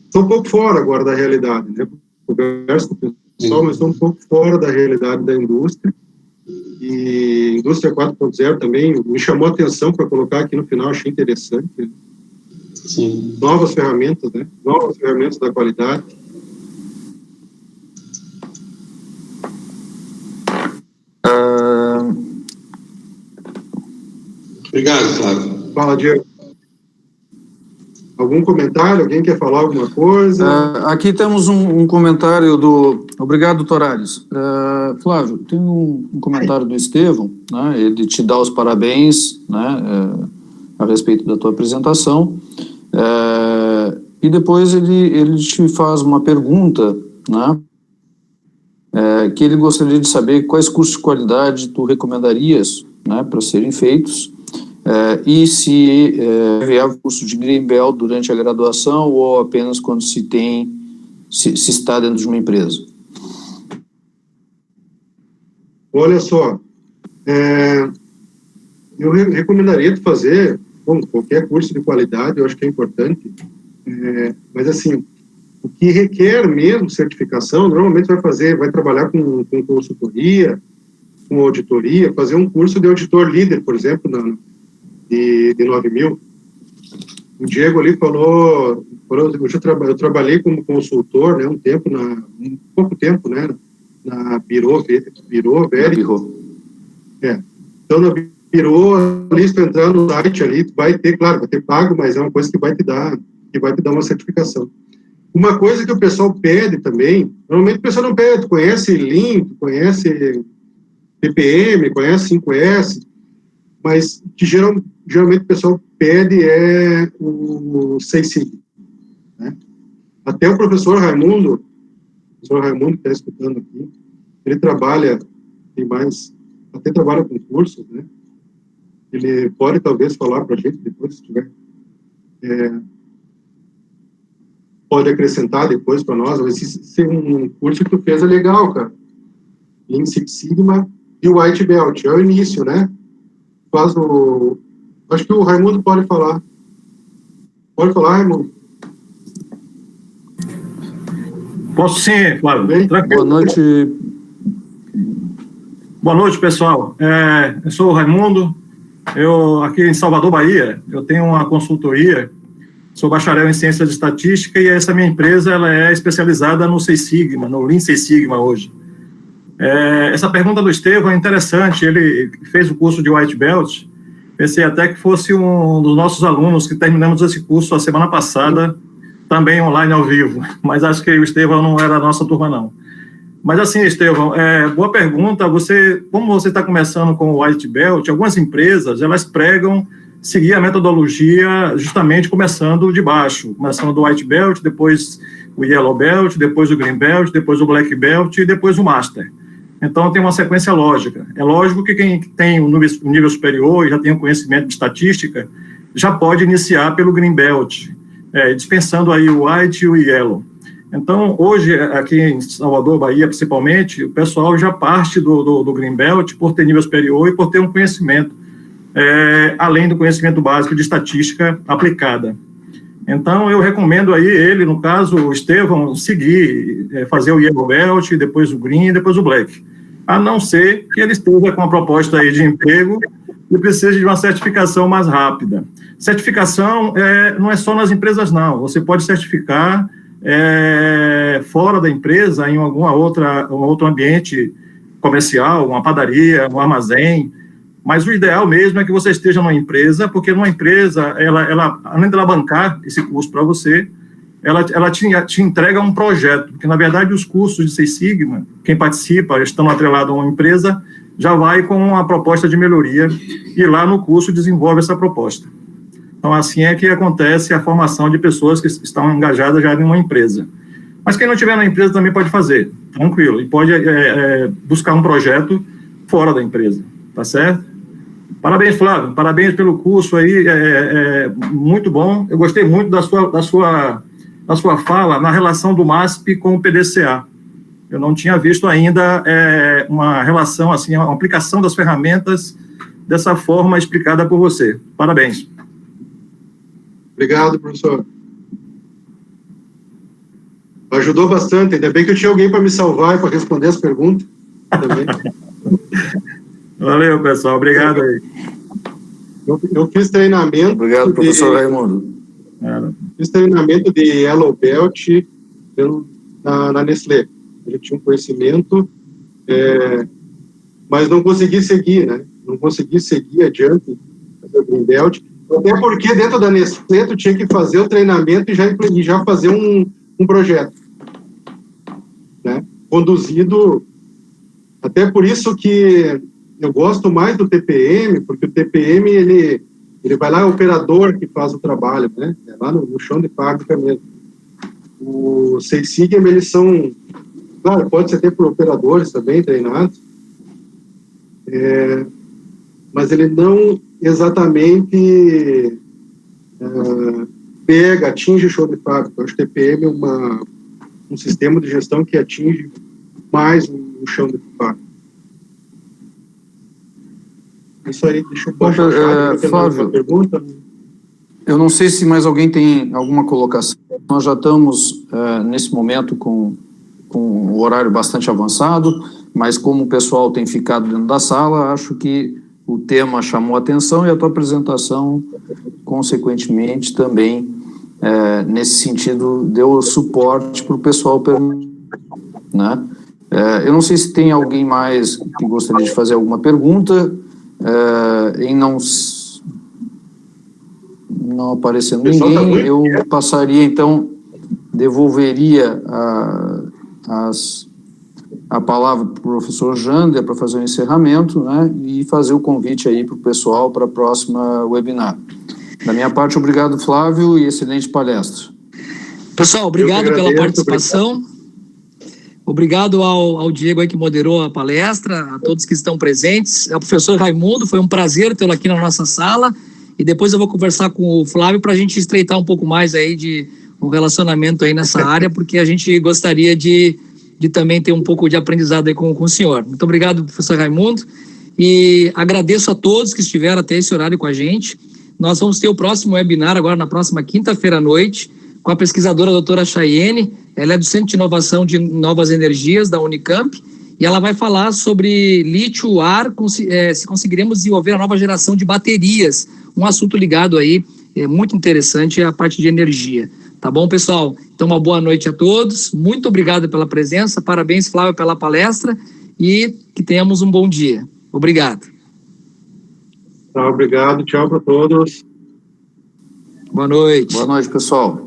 Estou um pouco fora agora da realidade, né? Converso com o pessoal, mas estou um pouco fora da realidade da indústria. E indústria 4.0 também me chamou a atenção para colocar aqui no final, achei interessante. Né? Sim. Novas ferramentas, né? Novas ferramentas da qualidade. Obrigado, Flávio. Fala, Diego. Algum comentário? Alguém quer falar alguma coisa? Aqui temos um comentário Obrigado, Torales. Flávio, tem um comentário do Estevão, né? Ele te dá os parabéns, né, a respeito da tua apresentação, e depois ele te faz uma pergunta, né, que ele gostaria de saber quais cursos de qualidade tu recomendarias, né, para serem feitos, e se é viável curso de Greenbelt durante a graduação ou apenas quando se está dentro de uma empresa. Olha só, eu recomendaria tu fazer qualquer curso de qualidade, eu acho que é importante, mas assim, o que requer mesmo certificação, normalmente vai trabalhar com consultoria, com auditoria, fazer um curso de auditor líder, por exemplo, de 9.000. O Diego ali falou eu trabalhei como consultor, né, um pouco tempo, né, na Biro Veri. Então, na Biro, ali, se tu entrar no site ali, vai ter pago, mas é uma coisa que vai te dar uma certificação. Uma coisa que o pessoal pede também, normalmente o pessoal não pede, conhece Lean, conhece PPM, conhece 5S, mas que geralmente o pessoal pede é o Six Sigma, né? Até o professor Raimundo que está escutando aqui, ele trabalha com cursos, né? Ele pode talvez falar para a gente depois, se tiver, pode acrescentar depois para nós, mas se um curso que tu fez é legal, cara. Lean Six Sigma e o White Belt, é o início, né? Acho que o Raimundo pode falar. Pode falar, Raimundo? Posso sim, Flávio. Bem? Tranquilo. Boa noite, pessoal. Eu sou o Raimundo. Eu, aqui em Salvador, Bahia, eu tenho uma consultoria, sou bacharel em Ciências de Estatística e essa minha empresa ela é especializada no Six Sigma, no Lean Six Sigma hoje. Essa pergunta do Estevão é interessante, ele fez o curso de White Belt, pensei até que fosse um dos nossos alunos que terminamos esse curso a semana passada, também online ao vivo, mas acho que o Estevão não era da nossa turma não. Mas assim, Estevão, boa pergunta, como você está começando com o White Belt, algumas empresas, elas pregam seguir a metodologia justamente começando de baixo, começando do White Belt, depois o Yellow Belt, depois o Green Belt, depois o Black Belt e depois o Master. Então, tem uma sequência lógica. É lógico que quem tem um nível superior e já tem um conhecimento de estatística, já pode iniciar pelo Green Belt, dispensando aí o White e o Yellow. Então, hoje, aqui em Salvador, Bahia, principalmente, o pessoal já parte do Green Belt por ter nível superior e por ter um conhecimento, além do conhecimento básico de estatística aplicada. Então, eu recomendo aí ele, no caso, o Estevão, seguir, fazer o Yellow Belt, depois o Green, depois o Black. A não ser que ele esteja com uma proposta aí de emprego e precise de uma certificação mais rápida. Certificação não é só nas empresas, não. Você pode certificar fora da empresa, em um outro ambiente comercial, uma padaria, um armazém. Mas o ideal mesmo é que você esteja numa empresa, porque numa empresa, ela além de ela bancar esse curso para você, ela te entrega um projeto, porque, na verdade, os cursos de Six Sigma, quem participa, estando atrelado a uma empresa, já vai com uma proposta de melhoria e lá no curso desenvolve essa proposta. Então, assim é que acontece a formação de pessoas que estão engajadas já em uma empresa. Mas quem não estiver na empresa também pode fazer, tranquilo, e pode buscar um projeto fora da empresa, tá certo? Parabéns, Flávio, parabéns pelo curso aí, muito bom. Eu gostei muito da sua fala na relação do MASP com o PDCA. Eu não tinha visto ainda uma relação, assim, uma aplicação das ferramentas dessa forma explicada por você. Parabéns. Obrigado, professor. Ajudou bastante, ainda bem que eu tinha alguém para me salvar e para responder as perguntas também. Valeu, pessoal. Obrigado aí. Eu fiz treinamento... Obrigado, professor Raimundo. Fiz treinamento de Yellow Belt na Nestlé. Eu tinha um conhecimento, mas não consegui seguir, né? Não consegui seguir adiante do Green Belt. Até porque dentro da Nestlé tu tinha que fazer o treinamento e já fazer um projeto, né? Conduzido, até por isso que eu gosto mais do TPM, porque o TPM, ele vai lá, é o operador que faz o trabalho, né? É lá no chão de fábrica mesmo. O Six Sigma, eles são, claro, pode ser até por operadores também treinados, mas ele não exatamente atinge o chão de fábrica. Eu acho que o TPM é um sistema de gestão que atinge mais o chão de fábrica. Isso aí, deixa eu baixar. Flávio, pergunta. Eu não sei se mais alguém tem alguma colocação. Nós já estamos, nesse momento, com o horário bastante avançado, mas como o pessoal tem ficado dentro da sala, acho que o tema chamou a atenção e a tua apresentação, consequentemente, também, nesse sentido, deu suporte para o pessoal perguntar, né? Eu não sei se tem alguém mais que gostaria de fazer alguma pergunta, em não aparecendo ninguém, eu passaria, então, devolveria a palavra para o professor Jander para fazer o encerramento, né, e fazer o convite aí para o pessoal para a próxima webinar. Da minha parte, obrigado, Flávio, e excelente palestra. Pessoal, obrigado pela participação. Obrigado ao Diego aí que moderou a palestra, a todos que estão presentes, ao professor Raimundo, foi um prazer tê-lo aqui na nossa sala, e depois eu vou conversar com o Flávio para a gente estreitar um pouco mais aí de um relacionamento aí nessa área, porque a gente gostaria de também ter um pouco de aprendizado aí com o senhor. Muito obrigado, professor Raimundo, e agradeço a todos que estiveram até esse horário com a gente. Nós vamos ter o próximo webinar agora na próxima quinta-feira à noite, com a pesquisadora doutora Chayene. Ela é do Centro de Inovação de Novas Energias da Unicamp, e ela vai falar sobre lítio-ar, se conseguiremos desenvolver a nova geração de baterias, um assunto ligado aí, muito interessante, à parte de energia. Tá bom, pessoal? Então, uma boa noite a todos, muito obrigado pela presença, parabéns, Flávio, pela palestra, e que tenhamos um bom dia. Obrigado. Tá, obrigado, tchau para todos. Boa noite. Boa noite, pessoal.